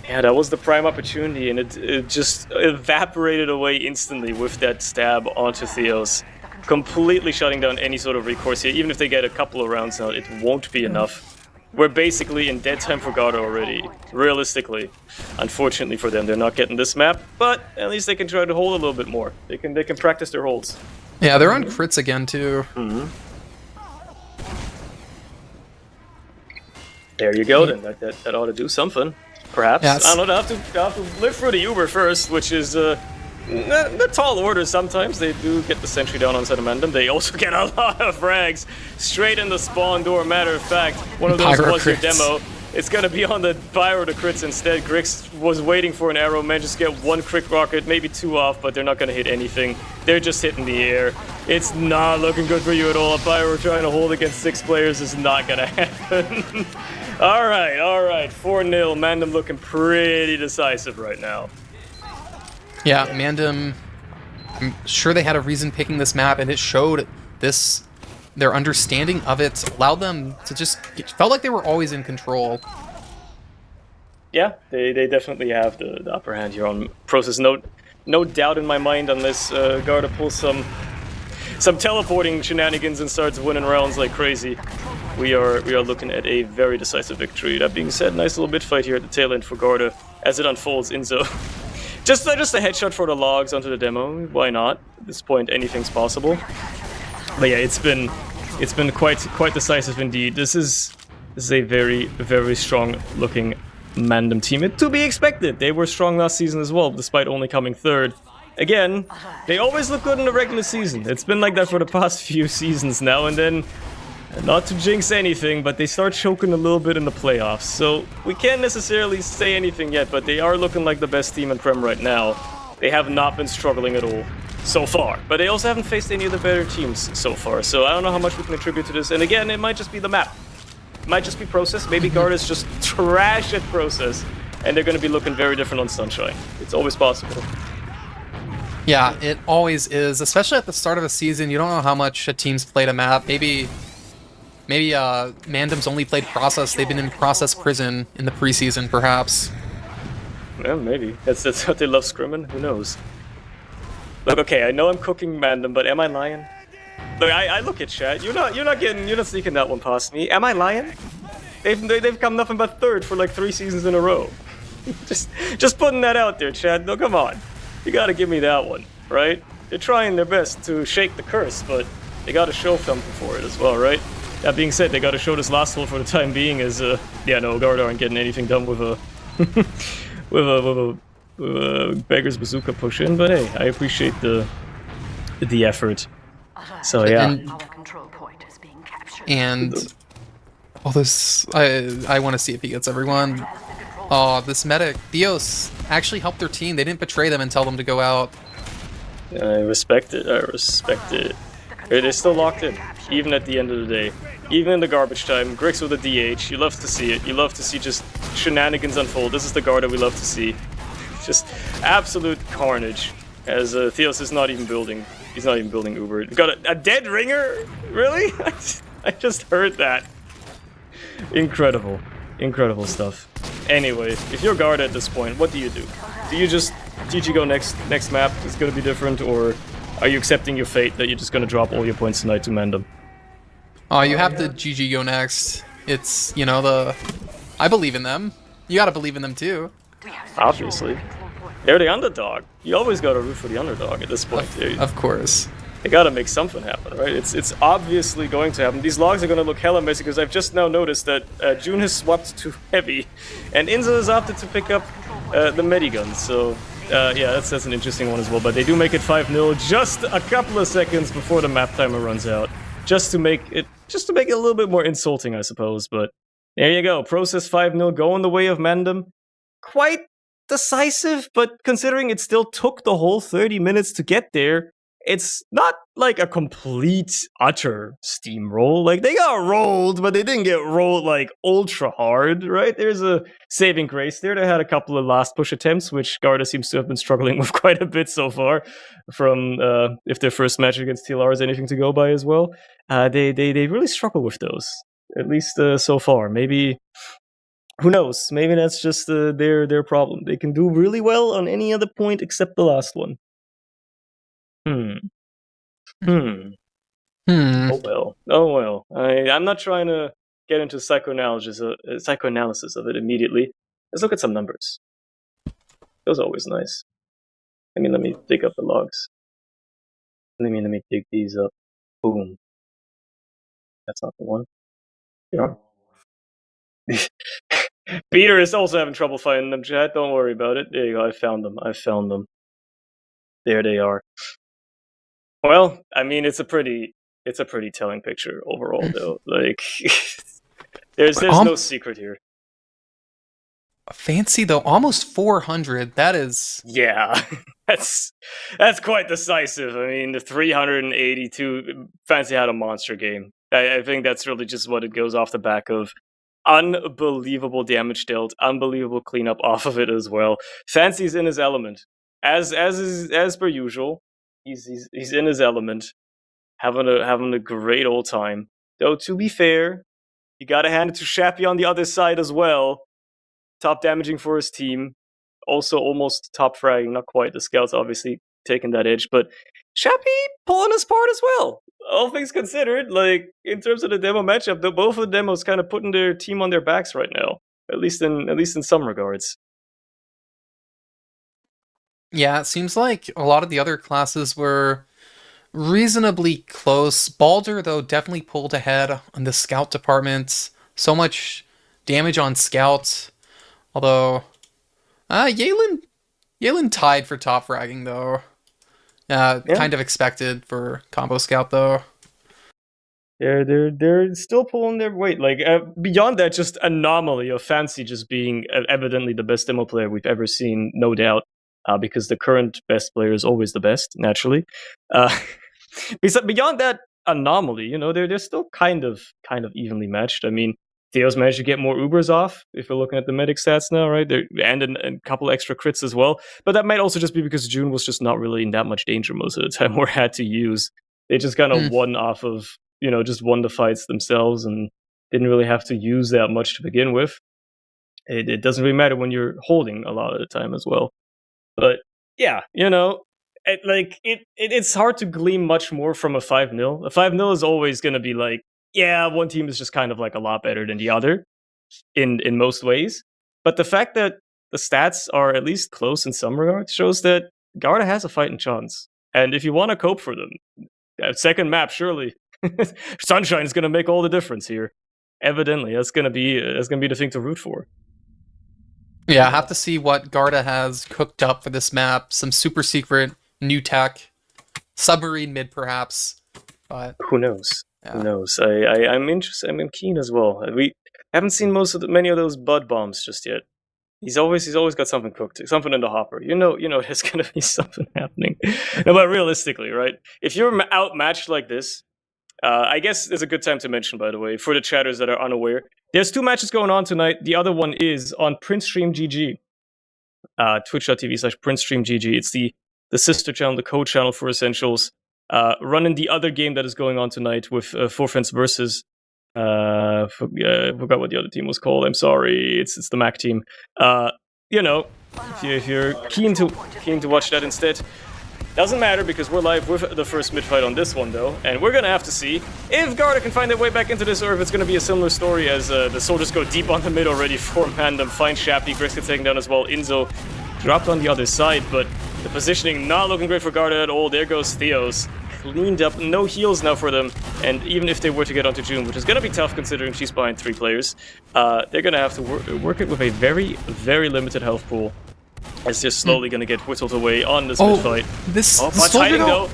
Yeah, that was the prime opportunity, and it just evaporated away instantly with that stab onto Theos. Completely shutting down any sort of recourse here. Even if they get a couple of rounds out, it won't be enough. We're basically in dead time for Garda already, realistically. Unfortunately for them, they're not getting this map, but at least they can try to hold a little bit more. They can practice their holds. Yeah, they're on crits again, too. Mm-hmm. There you go, then. That ought to do something. Perhaps. Yes. I don't know, they'll have to live for the Uber first, which is the tall order sometimes. They do get the sentry down on MANDEM. They also get a lot of frags straight in the spawn door. Matter of fact, one of those was your demo. It's going to be on the Pyro to crits instead. Grix was waiting for an arrow, managed to get one crit rocket, maybe two off, but they're not going to hit anything. They're just hitting the air. It's not looking good for you at all. A Pyro trying to hold against 6 players is not going to happen. All right. 4-0. MANDEM looking pretty decisive right now. Yeah, MANDEM, I'm sure they had a reason picking this map, and it showed this. Their understanding of it allowed them to it felt like they were always in control. Yeah, they definitely have the upper hand here on Process. No doubt in my mind, unless Garda pulls some teleporting shenanigans and starts winning rounds like crazy. We are looking at a very decisive victory. That being said, nice little mid fight here at the tail end for Garda as it unfolds. Inzo, just a headshot for the logs onto the demo. Why not? At this point, anything's possible. But yeah, it's been quite decisive indeed. This is a very, very strong looking MANDEM team. To be expected. They were strong last season as well, despite only coming third. Again, they always look good in the regular season. It's been like that for the past few seasons now, and then, not to jinx anything, but they start choking a little bit in the playoffs. So we can't necessarily say anything yet, but they are looking like the best team in Prem right now. They have not been struggling at all so far, but they also haven't faced any of the better teams so far. So I don't know how much we can attribute to this. And again, it might just be the map. It might just be Process. Maybe Garda's just trash at Process, and they're going to be looking very different on Sunshine. It's always possible. Yeah, it always is, especially at the start of a season. You don't know how much a team's played a map. Maybe MANDEM's only played Process. They've been in Process prison in the preseason, perhaps. Yeah, maybe. That's what they love scrimming. Who knows? Look, okay, I know I'm cooking MANDEM, but am I lying? Look, I look at chat. You're not sneaking that one past me. Am I lying? They've come nothing but third for like 3 seasons in a row. just putting that out there, chat. No, come on. You gotta give me that one, right? They're trying their best to shake the curse, but they gotta show something for it as well, right? That being said, they gotta show this last hole for the time being, as yeah, no, Garda aren't getting anything done with a with a beggar's bazooka push in, but hey, I appreciate the effort. So yeah. And oh, this I want to see if he gets everyone. Oh, this medic Theos actually helped their team. They didn't betray them and tell them to go out. I respect it. They're still locked in, even at the end of the day. Even in the garbage time, Grix with a DH, you love to see it. You love to see just shenanigans unfold. This is the Garda we love to see. Just absolute carnage, as Theos is not even building. He's not even building Uber. We've got a dead ringer? Really? I just heard that. Incredible. Incredible stuff. Anyway, if you're Garda at this point, what do you do? Do you just GG go next map? It's gonna be different, or are you accepting your fate that you're just gonna drop all your points tonight to MANDEM? Oh, you have to GG go next. It's, you know, I believe in them. You gotta believe in them too. Obviously. They're the underdog. You always gotta root for the underdog at this point. Of course. They gotta make something happen, right? It's obviously going to happen. These logs are gonna look hella messy because I've just now noticed that June has swapped to heavy, and Inzo has opted to pick up the Medigun. So yeah, that's an interesting one as well. But they do make it 5-0 just a couple of seconds before the map timer runs out, just to make it a little bit more insulting, I suppose. But there you go, Process 5-0 going the way of MANDEM. Quite decisive, but considering it still took the whole 30 minutes to get there, it's not like a complete, utter steamroll. Like, they got rolled, but they didn't get rolled, like, ultra hard, right? There's a saving grace there. They had a couple of last push attempts, which Garda seems to have been struggling with quite a bit so far, from if their first match against TLR is anything to go by as well. They really struggle with those, at least so far. Maybe, who knows? Maybe that's just their problem. They can do really well on any other point except the last one. Oh well. Oh well. I'm not trying to get into psychoanalysis of it immediately. Let's look at some numbers. Those are always nice. Let me dig up the logs. Let me dig these up. Boom. That's not the one. Yeah. Peter is also having trouble finding them, chat. Don't worry about it. There you go. I found them. There they are. Well, I mean, it's a pretty telling picture overall, though. Like, there's no secret here. Fancy though, almost 400. That is, yeah, that's quite decisive. I mean, the 382. Fancy had a monster game. I think that's really just what it goes off the back of. Unbelievable damage dealt, unbelievable cleanup off of it as well. Fancy's in his element, as per usual. He's in his element, having a great old time. Though to be fair, you gotta hand it to Shappy on the other side as well. Top damaging for his team, also almost top fragging, not quite. The scouts obviously taking that edge, but Shappy pulling his part as well. All things considered, like in terms of the demo matchup, both of the demos kind of putting their team on their backs right now, at least in some regards. yeah, it seems like a lot of the other classes were reasonably close. Baldur, though, definitely pulled ahead on the scout department. So much damage on scouts. Although, Yalen tied for top fragging, though. Yeah. Kind of expected for combo scout, though. They're still pulling their weight. Like, beyond that, just anomaly of Fancy just being evidently the best demo player we've ever seen, no doubt. Because the current best player is always the best, naturally. Beyond that anomaly, they're still kind of evenly matched. I mean, Theo's managed to get more Ubers off, if we're looking at the medic stats now, right? And a couple extra crits as well. But that might also just be because June was just not really in that much danger most of the time, or had to use. They just kind of won off of, just won the fights themselves and didn't really have to use that much to begin with. It doesn't really matter when you're holding a lot of the time as well. But yeah, it's hard to glean much more from a 5-0. A 5-0 is always going to be like, yeah, one team is just kind of like a lot better than the other in most ways. But the fact that the stats are at least close in some regards shows that Garda has a fighting chance. And if you want to cope for them, that second map, surely Sunshine is going to make all the difference here. Evidently, that's going to be the thing to root for. Yeah, I have to see what Garda has cooked up for this map. Some super secret new tech, submarine mid perhaps, but who knows? Yeah. Who knows? I'm interested. I'm keen as well. We haven't seen many of those bud bombs just yet. He's always got something cooked, something in the hopper. There's gonna be something happening. No, but realistically, right? If you're outmatched like this, I guess it's a good time to mention, by the way, for the chatters that are unaware, there's 2 matches going on tonight. The other one is on PrinceStreamGG, twitch.tv/PrinceStreamGG. It's the sister channel, the code channel for Essentials, running the other game that is going on tonight with Forfence versus forgot what the other team was called. I'm sorry, it's the Mac team. If you're keen to watch that instead. Doesn't matter because we're live with the first mid-fight on this one, though, and we're gonna have to see if Garda can find their way back into this, or if it's gonna be a similar story as the soldiers go deep on the mid already for MANDEM, find Shappy, Grix gets taken down as well, Inzo dropped on the other side, but the positioning not looking great for Garda at all. There goes Theos, cleaned up, no heals now for them, and even if they were to get onto June, which is gonna be tough considering she's behind 3 players, they're gonna have to work it with a very, very limited health pool. It's just slowly going to get whittled away on this mid-fight. This hiding though.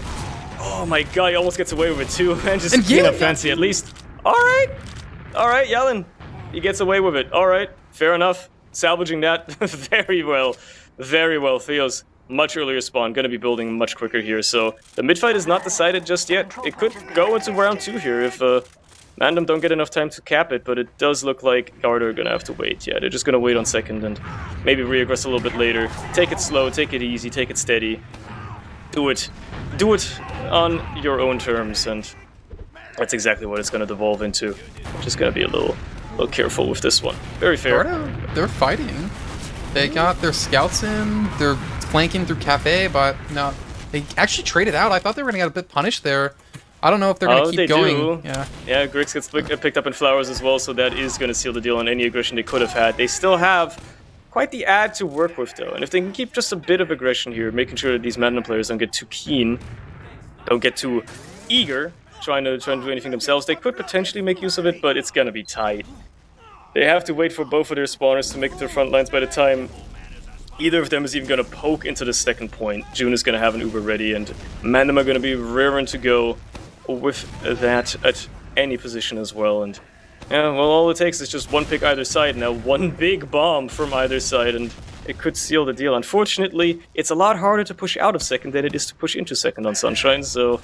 Oh my god, he almost gets away with it too. And just clean up Fancy at least. Alright, Yellen. He gets away with it. Alright, fair enough. Salvaging that very well. Very well. Theos much earlier spawn, going to be building much quicker here. So the mid fight is not decided just yet. It could go into round 2 here if MANDEM don't get enough time to cap it, but it does look like Garda are going to have to wait. Yeah, they're just going to wait on second and maybe re-aggress a little bit later. Take it slow, take it easy, take it steady. Do it on your own terms, and that's exactly what it's going to devolve into. Just going to be a little careful with this one. Very fair. Garda, they're fighting. They got their scouts in, they're flanking through Cafe, but no, they actually traded out. I thought they were going to get a bit punished there. I don't know if they're going to keep going. Do. Yeah, Grix gets picked up in Flowers as well, so that is going to seal the deal on any aggression they could have had. They still have quite the ad to work with, though, and if they can keep just a bit of aggression here, making sure that these MANDEM players don't get too keen, don't get too eager, trying to do anything themselves, they could potentially make use of it, but it's going to be tight. They have to wait for both of their spawners to make it to their front lines. By the time either of them is even going to poke into the second point, June is going to have an Uber ready, and MANDEM are going to be raring to go with that at any position as well. And yeah, well, all it takes is just one pick either side now, one big bomb from either side, and it could seal the deal. Unfortunately, it's a lot harder to push out of second than it is to push into second on Sunshine, so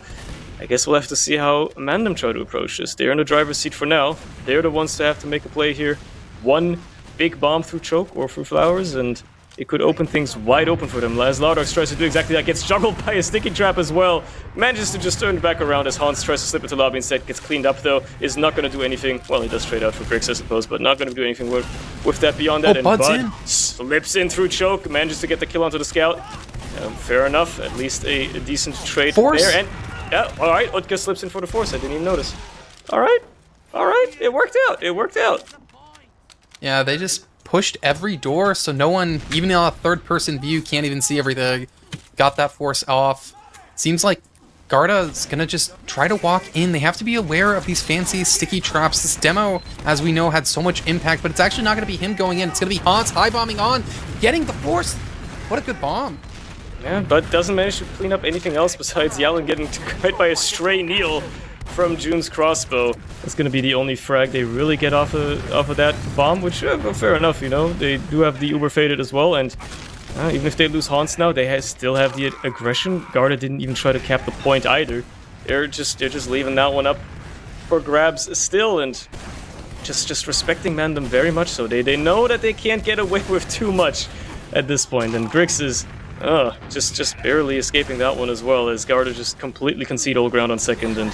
I guess we'll have to see how MANDEM try to approach this. They're in the driver's seat for now. They're the ones to have to make a play here. One big bomb through Choke or through Flowers, and it could open things wide open for them. As Laudarx tries to do exactly that, gets juggled by a sticky trap as well. Manages to just turn back around as Hans tries to slip into lobby instead. Gets cleaned up though. Is not going to do anything. Well, he does trade out for Grix, I suppose, but not going to do anything with that beyond that. Oh, and Bud slips in through Choke. Manages to get the kill onto the scout. Fair enough. At least a decent trade there. And yeah, alright. Utka slips in for the force. I didn't even notice. Alright. Alright. It worked out. It worked out. Yeah, they just pushed every door, so no one, even in a third-person view, can't even see everything. Got that force off. Seems like Garda is gonna just try to walk in. They have to be aware of these fancy sticky traps. This demo, as we know, had so much impact, but it's actually not gonna be him going in. It's gonna be Hans high-bombing on, getting the force. What a good bomb. Yeah, but doesn't manage to clean up anything else besides Yalin getting hit by a stray needle from June's crossbow. That's going to be the only frag they really get off of that bomb, which, fair enough, you know. They do have the Uber faded as well, and even if they lose Hans now, they still have the aggression. Garda didn't even try to cap the point either. They're just leaving that one up for grabs still, and just respecting MANDEM very much so. They know that they can't get away with too much at this point, and Grix is just barely escaping that one as well, as Garda just completely concede all ground on second, and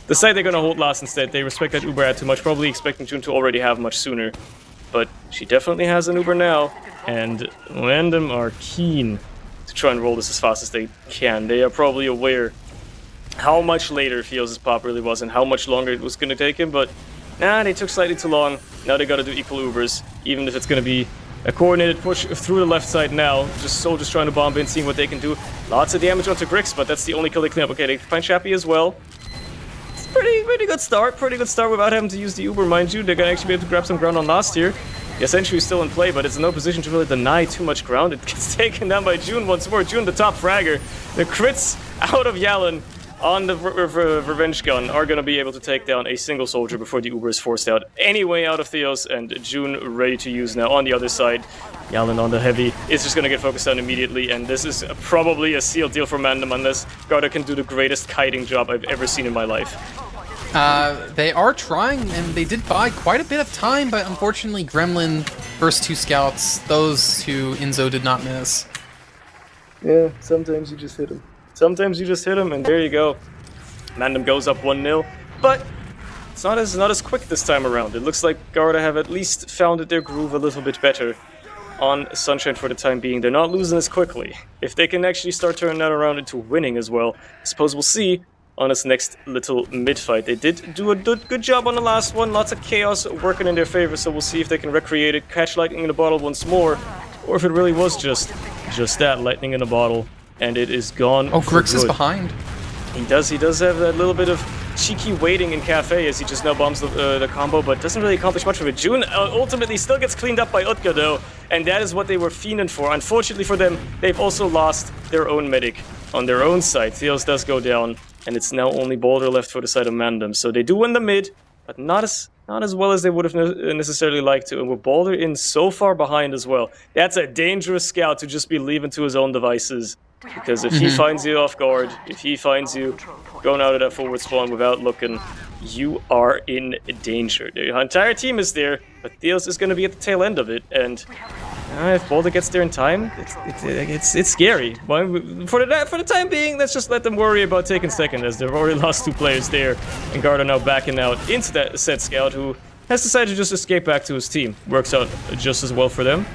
decide they're going to hold last instead. They respect that Uber ad too much, probably expecting June to already have much sooner. But she definitely has an Uber now, and MANDEM are keen to try and roll this as fast as they can. They are probably aware how much later Fios' pop really was and how much longer it was going to take him, but nah, they took slightly too long. Now they got to do equal Ubers, even if it's going to be a coordinated push through the left side now. Just soldiers trying to bomb in, seeing what they can do. Lots of damage onto Grix, but that's the only kill they clean up. Okay, they find Chappie as well. Pretty good start. Pretty good start without having to use the Uber, mind you. They're gonna actually be able to grab some ground on last here. The Sentry is still in play, but it's in no position to really deny too much ground. It gets taken down by June once more. June, the top fragger. The crits out of Yalin on the Revenge Gun are gonna be able to take down a single soldier before the Uber is forced out. Anyway, out of Theos, and June ready to use now on the other side. Yalin on the heavy is just gonna get focused on immediately, and this is probably a sealed deal for MANDEM unless Garda can do the greatest kiting job I've ever seen in my life. They are trying, and they did buy quite a bit of time, but unfortunately Gremlin, first two scouts, those two Inzo did not miss. Yeah, sometimes you just hit him. Sometimes you just hit him, and there you go. MANDEM goes up 1-0, but it's not as quick this time around. It looks like Garda have at least found their groove a little bit better on Sunshine for the time being. They're not losing as quickly. If they can actually start turning that around into winning as well, I suppose we'll see on this next little mid-fight. They did do a good job on the last one. Lots of chaos working in their favor, so we'll see if they can recreate it, catch lightning in the bottle once more, or if it really was just that lightning in a bottle, and it is gone. Oh, Grix is behind. He does have that little bit of cheeky waiting in Cafe as he just now bombs the combo, but doesn't really accomplish much of it. June ultimately still gets cleaned up by Utka though, and that is what they were fiending for. Unfortunately for them, they've also lost their own medic on their own side. Theos does go down, and it's now only Boulder left for the side of MANDEM. So they do win the mid, but not as not as well as they would have necessarily liked to. And with Balder in so far behind as well, that's a dangerous scout to just be leaving to his own devices. Because if he finds you off guard, if he finds you going out of that forward spawn without looking, you are in danger. The entire team is there, but Theos is going to be at the tail end of it. And if Balder gets there in time, it's scary. But for the time being, let's just let them worry about taking second, as they've already lost 2 players there. And Garda now backing out into that said scout, who has decided to just escape back to his team. Works out just as well for them.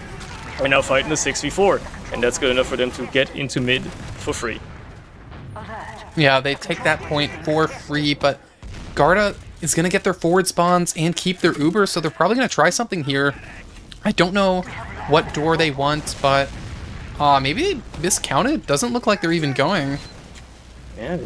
We're now fighting the 6v4, and that's good enough for them to get into mid for free. Yeah, they take that point for free, but Garda is going to get their forward spawns and keep their Uber, so they're probably going to try something here. I don't know what door they want, but maybe they miscounted. Doesn't look like they're even going. Yeah,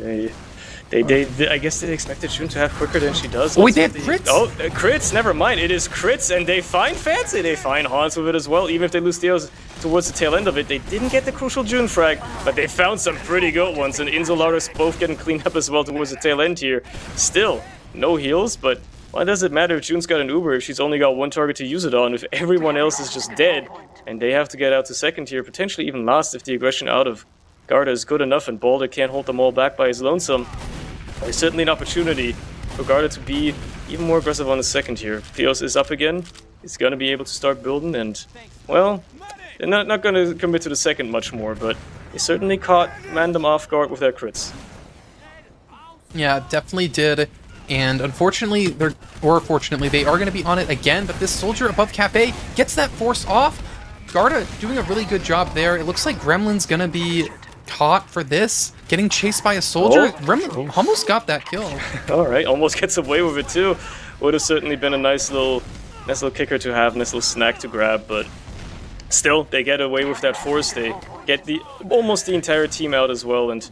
I guess they expected June to have quicker than she does. Oh, wait, they have crits? Oh, crits, never mind. It is crits, and they find Fancy. They find Hans with it as well. Even if they lose Theos towards the tail end of it, they didn't get the crucial June frag, but they found some pretty good ones, and Inzolaris both getting cleaned up as well towards the tail end here. Still, no heals, but why does it matter if June's got an Uber if she's only got 1 target to use it on, if everyone else is just dead, and they have to get out to second here, potentially even last if the aggression out of Garda is good enough and Balder can't hold them all back by his lonesome. There's certainly an opportunity for Garda to be even more aggressive on the second here. Theos is up again. He's going to be able to start building, and, well, they're not going to commit to the second much more, but they certainly caught MANDEM off guard with their crits. Yeah, definitely did. And unfortunately, fortunately, they are going to be on it again, but this soldier above Cafe gets that force off. Garda doing a really good job there. It looks like Gremlin's going to be caught for this, getting chased by a soldier. Gremlin almost got that kill. All right, almost gets away with it too. Would have certainly been a nice little kicker to have, nice little snack to grab, but still, they get away with that force. They get almost the entire team out as well, and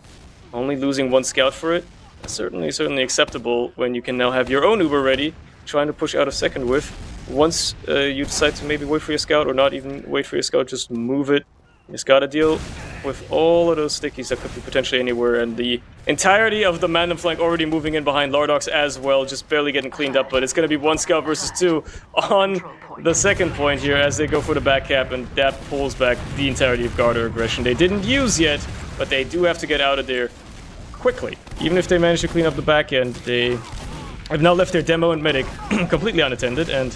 only losing 1 scout for it. Certainly acceptable when you can now have your own Uber ready, trying to push out of second with. Once you decide to maybe wait for your scout, or not even wait for your scout, just move it. You just gotta deal with all of those stickies that could be potentially anywhere, and the entirety of the MANDEM flank already moving in behind Lardox as well, just barely getting cleaned up, but it's gonna be 1 scout versus 2 on the second point here as they go for the back cap, and that pulls back the entirety of Garda aggression. They didn't use yet, but they do have to get out of there quickly. Even if they manage to clean up the back end, they have now left their demo and medic completely unattended, and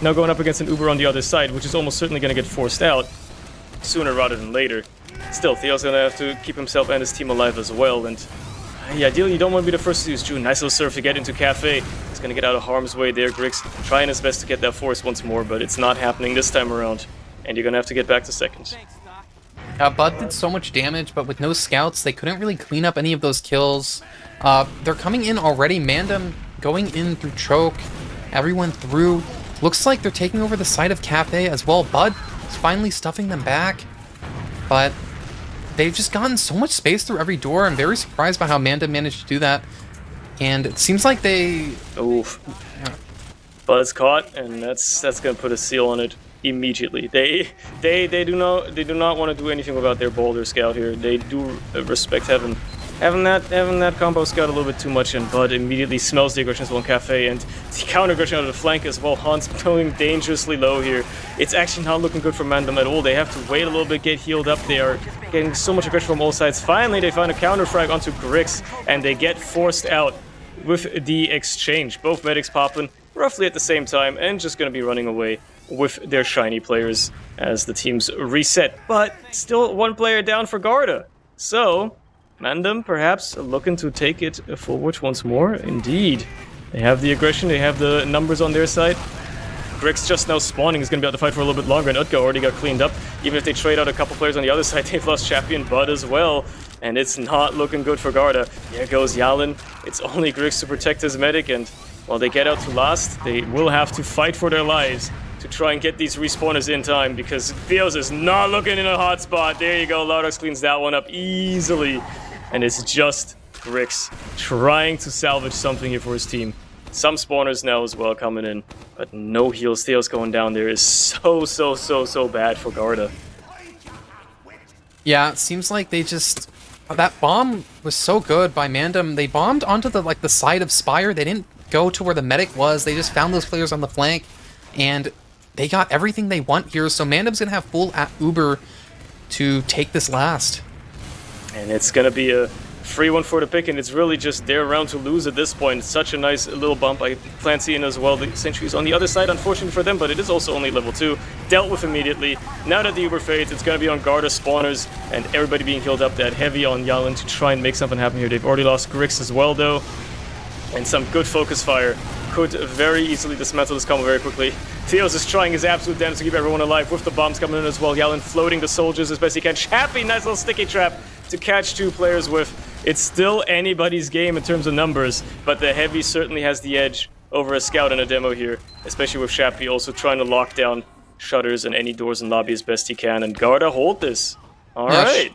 now going up against an Uber on the other side, which is almost certainly going to get forced out sooner rather than later. Still, Theo's going to have to keep himself and his team alive as well, and ideally you don't want to be the first to use June. Nice little surf to get into Cafe. He's going to get out of harm's way there. Grix trying his best to get that force once more, but it's not happening this time around, and you're going to have to get back to second. Bud did so much damage, but with no scouts, they couldn't really clean up any of those kills. They're coming in already. MANDEM going in through choke. Everyone through. Looks like they're taking over the side of Cafe as well. Bud is finally stuffing them back, but they've just gotten so much space through every door. I'm very surprised by how MANDEM managed to do that. And it seems like they... Oof. Yeah. Bud's caught, and that's going to put a seal on it immediately. They do not want to do anything without their Boulder scout here. They do respect having that combo scout a little bit too much, and Bud immediately smells the aggression as well in Cafe, and the counter aggression out of the flank as well. Hans going dangerously low here. It's actually not looking good for MANDEM at all. They have to wait a little bit, get healed up. They are getting so much aggression from all sides. Finally, they find a counter frag onto Grix, and they get forced out with the exchange. Both medics popping roughly at the same time, and just going to be running away with their shiny players as the teams reset. But still 1 player down for Garda. So MANDEM perhaps looking to take it forward once more. Indeed. They have the aggression, they have the numbers on their side. Grix just now spawning is going to be able to fight for a little bit longer, and Utka already got cleaned up. Even if they trade out a couple players on the other side, they've lost Champion Bud as well. And it's not looking good for Garda. There goes Yalin. It's only Grix to protect his medic, and while they get out to last, they will have to fight for their lives to try and get these respawners in time, because Theos is not looking in a hot spot. There you go, Lardox cleans that one up easily. And it's just Grix trying to salvage something here for his team. Some spawners now as well coming in, but no heals. Theos going down there is so bad for Garda. Yeah, it seems like they just... That bomb was so good by MANDEM. They bombed onto the side of Spire. They didn't go to where the medic was. They just found those players on the flank, and they got everything they want here. So MANDEM's going to have full Uber to take this last. And it's going to be a free one for the pick, and it's really just their round to lose at this point. Such a nice little bump. I plan seeing as well. The sentry's on the other side, unfortunately for them, but it is also only level 2. Dealt with immediately. Now that the Uber fades, it's going to be on Garda spawners, and everybody being healed up. That heavy on Yalin to try and make something happen here. They've already lost Grix as well, though. And some good focus fire could very easily dismantle this combo very quickly. Theos is trying his absolute damage to keep everyone alive with the bombs coming in as well. Yalin floating the soldiers as best he can. Chappy, nice little sticky trap to catch 2 players with. It's still anybody's game in terms of numbers, but the heavy certainly has the edge over a scout and a demo here, especially with Chappy also trying to lock down shutters and any doors in lobby as best he can. And Garda hold this. All right.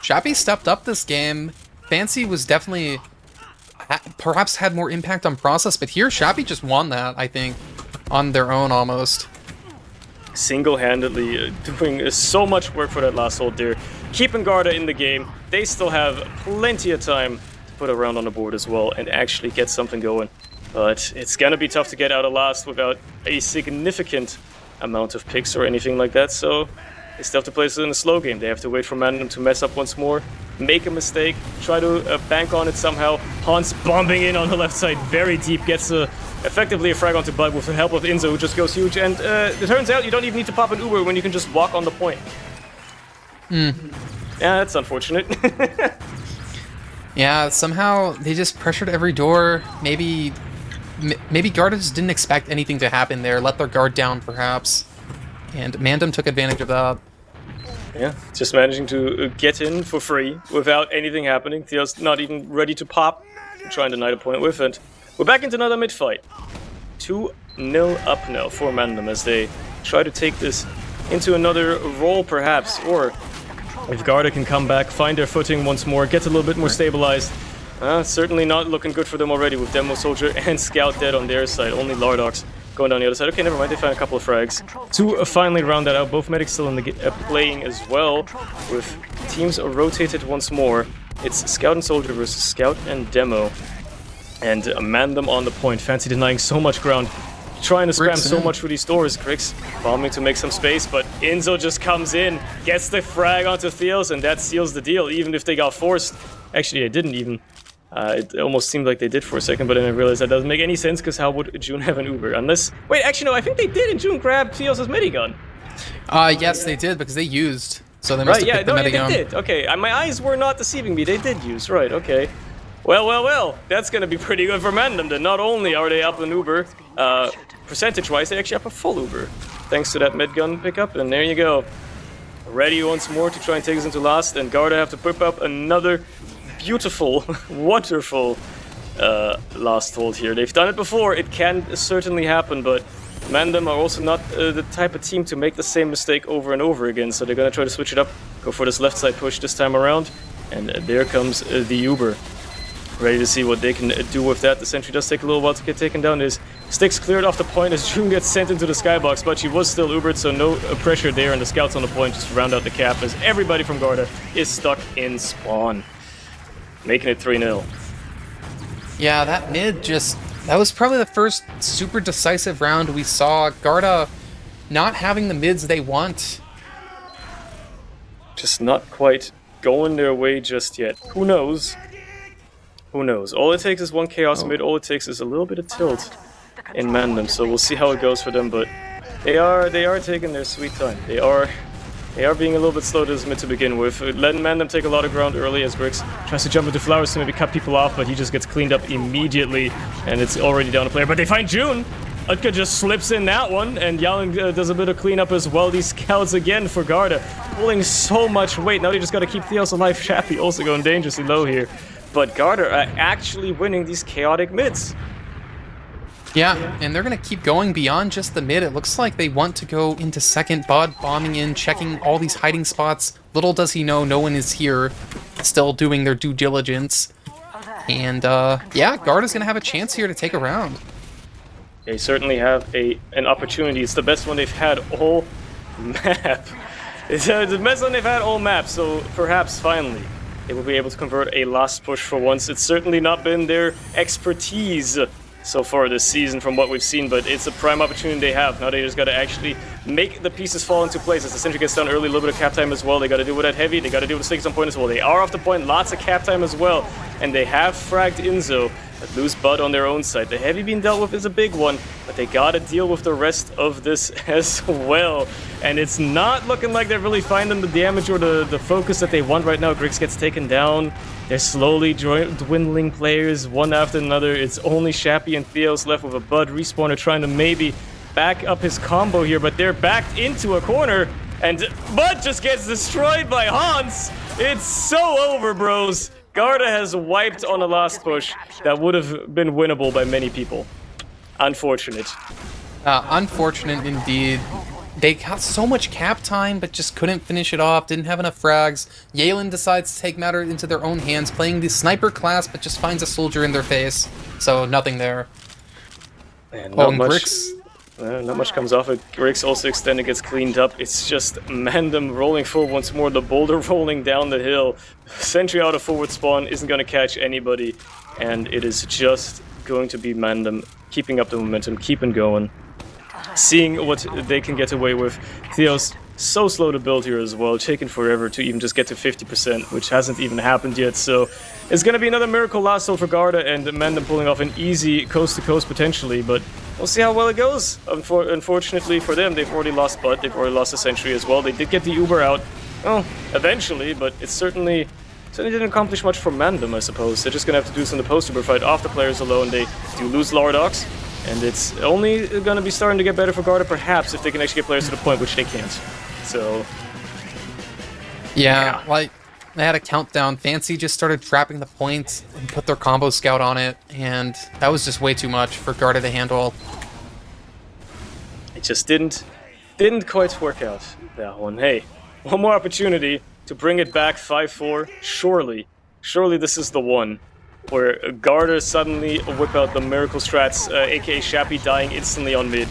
Chappy stepped up this game. Fancy was definitely perhaps had more impact on process, but here Chappy just won that, I think, on their own almost. Single-handedly doing so much work for that last hold there. Keeping Garda in the game. They still have plenty of time to put a round on the board as well and actually get something going. But it's gonna be tough to get out of last without a significant amount of picks or anything like that, so they still have to play this in a slow game. They have to wait for MANDEM to mess up once more, make a mistake, try to bank on it somehow. Hans bombing in on the left side very deep, gets effectively a frag onto Bug with the help of Inzo, who just goes huge. And it turns out you don't even need to pop an Uber when you can just walk on the point. Yeah, that's unfortunate. Yeah, somehow they just pressured every door. Maybe Garda just didn't expect anything to happen there, let their guard down perhaps. And MANDEM took advantage of that. Yeah, just managing to get in for free without anything happening. Theo's not even ready to pop, trying to knight a point with it. We're back into another mid-fight. 2-0 up now for MANDEM as they try to take this into another role perhaps, or if Garda can come back, find their footing once more, get a little bit more stabilized. Certainly not looking good for them already with Demo Soldier and Scout dead on their side. Only Lardox going down the other side. Okay, never mind, they found a couple of frags. To finally round that out, both medics still in the playing as well, with teams rotated once more. It's Scout and Soldier versus Scout and Demo. And MANDEM on the point. Fancy denying so much ground. Trying to spam so much for these doors. Grix bombing to make some space, but Inzo just comes in, gets the frag onto Theos, and that seals the deal, even if they got forced. Actually, they didn't even. It almost seemed like they did for a second, but then I realized that doesn't make any sense, because how would June have an Uber? Unless... Wait, actually, no, I think they did, and June grabbed Theos' minigun. Yes, they did, because they used. So they must have picked the minigun. Yeah, they did. Okay, my eyes were not deceiving me. They did use, right, okay. Well, that's gonna be pretty good for MANDEM, then. Not only are they up an Uber, percentage-wise, they actually up a full Uber, thanks to that mid-gun pickup, and there you go. Ready once more to try and take us into last, and Garda have to put up another beautiful, wonderful last hold here. They've done it before, it can certainly happen, but MANDEM are also not the type of team to make the same mistake over and over again, so they're gonna try to switch it up, go for this left side push this time around, and there comes the Uber. Ready to see what they can do with that. The sentry does take a little while to get taken down. His sticks cleared off the point as June gets sent into the skybox, but she was still Ubered, so no pressure there, and the scouts on the point just to round out the cap as everybody from Garda is stuck in spawn. Making it 3-0. Yeah, that mid just... That was probably the first super decisive round we saw. Garda not having the mids they want. Just not quite going their way just yet. Who knows? Who knows? All it takes is one Chaos mid, all it takes is a little bit of tilt in MANDEM, so we'll see how it goes for them, but they are taking their sweet time. They are being a little bit slow to this mid to begin with, letting MANDEM take a lot of ground early as Grix tries to jump into flowers to maybe cut people off, but he just gets cleaned up immediately, and it's already down a player. But they find June! Utka just slips in that one, and Yalin does a bit of cleanup as well. These scouts again for Garda, pulling so much weight. Now they just gotta keep Theos alive. Chappy also going dangerously low here. But Garda are actually winning these chaotic mids. Yeah, and they're going to keep going beyond just the mid. It looks like they want to go into second. Bud bombing in, checking all these hiding spots. Little does he know, no one is here. Still doing their due diligence. And, yeah, Garda's going to have a chance here to take a round. They certainly have an opportunity. It's the best one they've had all map. It's the best one they've had all map, so perhaps finally they will be able to convert a last push for once. It's certainly not been their expertise so far this season from what we've seen, but it's a prime opportunity they have. Now they just gotta actually make the pieces fall into place. As the Sentry gets down early, a little bit of cap time as well. They gotta do with that heavy, they gotta do with the sticks on point as well. They are off the point, lots of cap time as well, and they have fragged Inzo, but lose Bud on their own side. The heavy being dealt with is a big one, but they gotta deal with the rest of this as well. And it's not looking like they're really finding the damage or the focus that they want right now. Grix gets taken down. They're slowly dwindling players one after another. It's only Shappy and Theos left with a Bud respawner trying to maybe back up his combo here, but they're backed into a corner, and Bud just gets destroyed by Hans. It's so over, bros. Garda has wiped on a last push that would have been winnable by many people. Unfortunate. Unfortunate indeed. They got so much cap time, but just couldn't finish it off, didn't have enough frags. Yalen decides to take matter into their own hands, playing the sniper class, but just finds a soldier in their face. So, nothing there. Man, not much comes off it. Grix also extended, gets cleaned up. It's just MANDEM rolling full once more, the boulder rolling down the hill. Sentry out of forward spawn isn't going to catch anybody, and it is just going to be MANDEM keeping up the momentum, keeping going. Seeing what they can get away with. Theos so slow to build here as well, taking forever to even just get to 50%, which hasn't even happened yet, so it's going to be another miracle last hold for Garda, and MANDEM pulling off an easy coast-to-coast potentially, but we'll see how well it goes. Unfortunately for them, they've already lost Bud, they've already lost the Sentry as well. They did get the Uber out, well, eventually, but it certainly didn't accomplish much for MANDEM, I suppose. They're just going to have to do this in the post-Uber fight off the players alone. They do lose Lardox, and it's only going to be starting to get better for Garda, perhaps, if they can actually get players to the point, which they can't. So... Yeah, like, they had a countdown. Fancy just started trapping the point and put their combo scout on it, and that was just way too much for Garda to handle. It just didn't quite work out, that one. Hey, one more opportunity to bring it back 5-4. Surely this is the one where Garda suddenly whip out the miracle strats, aka Shappy dying instantly on mid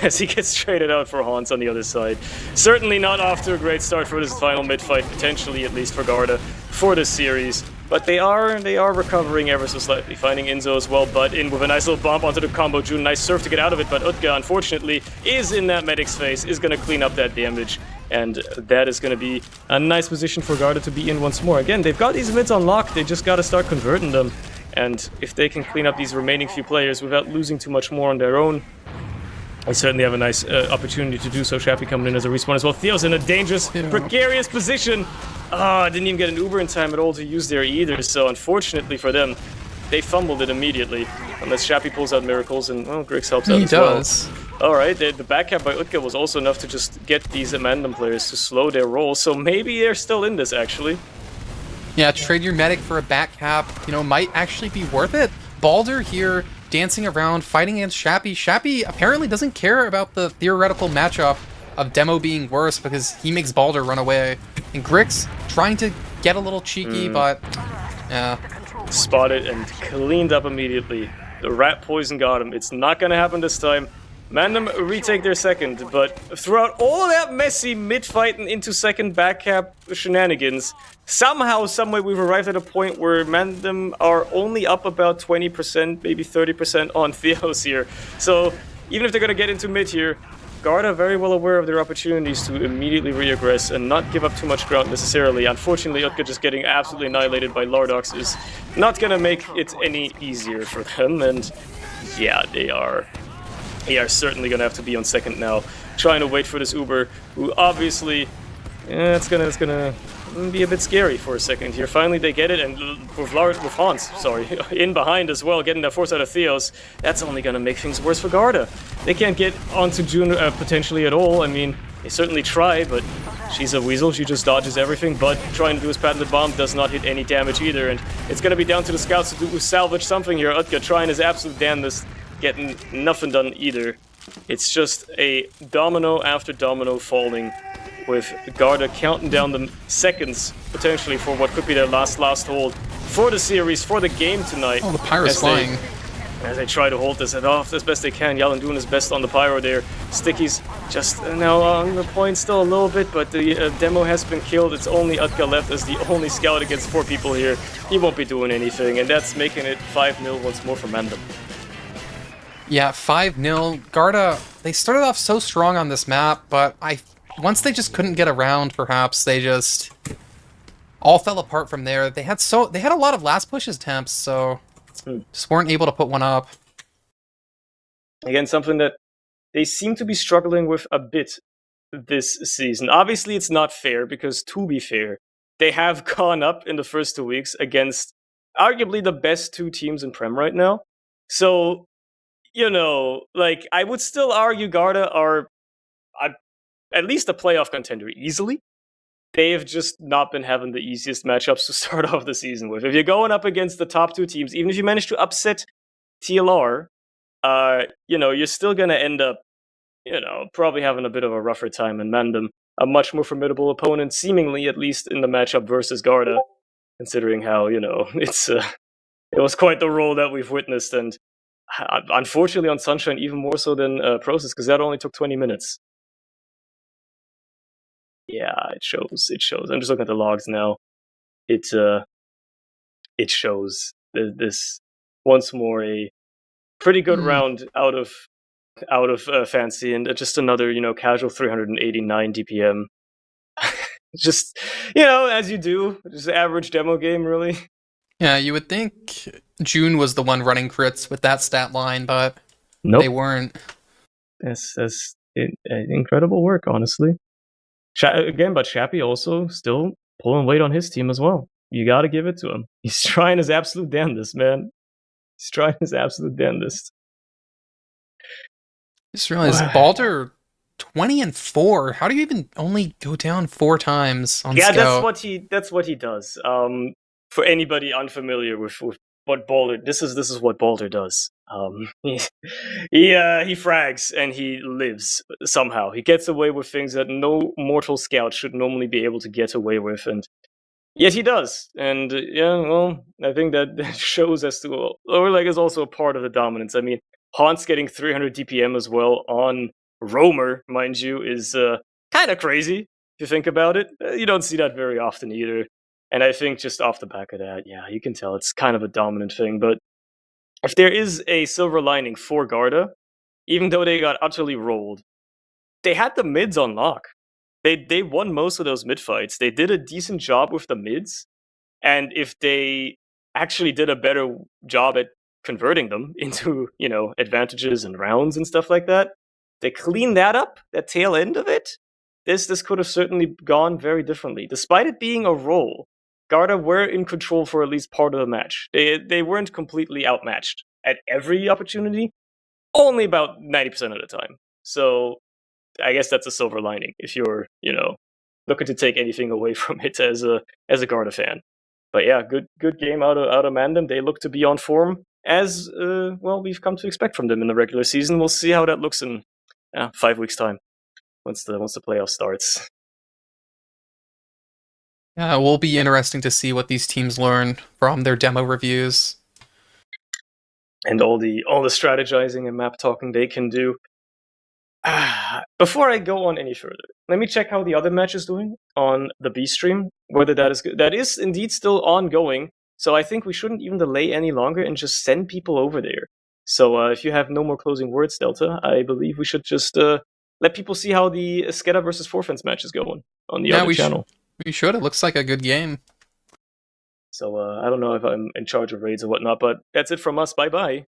as he gets traded out for Hans on the other side. Certainly not off to a great start for this final mid fight, potentially at least for Garda for this series. But they are recovering ever so slightly, finding Inzo as well, but in with a nice little bump onto the combo June. Nice surf to get out of it, but Utka, unfortunately, is in that medic's face, is going to clean up that damage, and that is going to be a nice position for Garda to be in once more. Again, they've got these mids on lock, they just got to start converting them, and if they can clean up these remaining few players without losing too much more on their own, they certainly have a nice opportunity to do so. Shappy coming in as a respawn as well. Theo's in a dangerous, precarious position. Didn't even get an Uber in time at all to use there either, so unfortunately for them, they fumbled it immediately. Unless Shappy pulls out miracles, and, well, Grix helps out as well. He does. Alright, the backcap by Utka was also enough to just get these MANDEM players to slow their roll, so maybe they're still in this, actually. Yeah, trade your medic for a backcap, might actually be worth it. Balder here, dancing around, fighting against Shappy. Shappy apparently doesn't care about the theoretical matchup of Demo being worse because he makes Balder run away. And Grix trying to get a little cheeky, but yeah. Spotted and cleaned up immediately. The rat poison got him. It's not gonna happen this time. MANDEM retake their second, but throughout all that messy mid-fight and into second backcap shenanigans, somehow, someway we've arrived at a point where MANDEM are only up about 20%, maybe 30% on Theos here. So, even if they're gonna get into mid here, Garda very well aware of their opportunities to immediately re-aggress and not give up too much ground necessarily. Unfortunately, Utka just getting absolutely annihilated by Lardox is not gonna make it any easier for them, and yeah, they are certainly gonna have to be on second now, trying to wait for this Uber, who obviously, it's gonna be a bit scary for a second here. Finally they get it, and with Hans, in behind as well, getting that force out of Theos, that's only gonna make things worse for Garda. They can't get onto June potentially at all. I mean, they certainly try, but she's a weasel, she just dodges everything, but trying to do his patented bomb does not hit any damage either, and it's gonna be down to the scouts to salvage something here. Utka trying his absolute damnedest, getting nothing done either. It's just a domino after domino falling, with Garda counting down the seconds potentially for what could be their last hold for the series, for the game tonight. Oh, the Pyro's flying. As they try to hold this off as best they can. Yalen doing his best on the Pyro there. Sticky's just now on the point still a little bit, but the Demo has been killed. It's only Utka left as the only scout against 4 people here. He won't be doing anything, and that's making it 5-0 once more for MANDEM. Yeah, 5-0. Garda, they started off so strong on this map, but once they just couldn't get around, perhaps they just all fell apart from there. They had a lot of last push attempts, so just weren't able to put one up. Again, something that they seem to be struggling with a bit this season. Obviously, it's not fair because, to be fair, they have gone up in the first 2 weeks against arguably the best two teams in Prem right now. So, like, I would still argue Garda are at least a playoff contender easily. They have just not been having the easiest matchups to start off the season with. If you're going up against the top two teams, even if you manage to upset TLR, you're still going to end up, probably having a bit of a rougher time in MANDEM, a much more formidable opponent, seemingly, at least in the matchup versus Garda, considering how, it was quite the role that we've witnessed, and unfortunately on Sunshine even more so than Process, because that only took 20 minutes. Yeah, it shows. I'm just looking at the logs now. It shows this once more a pretty good round out of Fancy, and just another casual 389 DPM. Just as you do, just average demo game, really. Yeah, you would think June was the one running crits with that stat line, but nope. They weren't. That's incredible work, honestly. Again, but Shappy also still pulling weight on his team as well. You got to give it to him. He's trying his absolute damnedest, man. He's trying his absolute damnedest. Just realized Balder 20-4. How do you even only go down 4 times on Scout? That's what he does. For anybody unfamiliar with what Balder, this is what Balder does. He frags and he lives somehow. He gets away with things that no mortal scout should normally be able to get away with, and yet he does. And I think that shows as to Overleg is also a part of the dominance. I mean, Haunts getting 300 DPM as well on Roamer, mind you, is kind of crazy if you think about it. You don't see that very often either. And I think just off the back of that, yeah, you can tell it's kind of a dominant thing. But if there is a silver lining for Garda, even though they got utterly rolled, they had the mids on lock. They won most of those mid fights. They did a decent job with the mids. And if they actually did a better job at converting them into, advantages and rounds and stuff like that, they cleaned that up, that tail end of it, this could have certainly gone very differently. Despite it being a roll, Garda were in control for at least part of the match. They weren't completely outmatched at every opportunity, only about 90% of the time. So I guess that's a silver lining if you're, looking to take anything away from it as a Garda fan. But yeah, good game out of MANDEM. They look to be on form, as we've come to expect from them in the regular season. We'll see how that looks in 5 weeks' time, once the playoff starts. Yeah, it will be interesting to see what these teams learn from their demo reviews. And all the strategizing and map talking they can do. Before I go on any further, let me check how the other match is doing on the B stream, whether that is good. That is indeed still ongoing, so I think we shouldn't even delay any longer and just send people over there. So if you have no more closing words, Delta, I believe we should just let people see how the Skeda versus Forfence match is going on the other channel. We should. It looks like a good game. So I don't know if I'm in charge of raids or whatnot, but that's it from us. Bye-bye.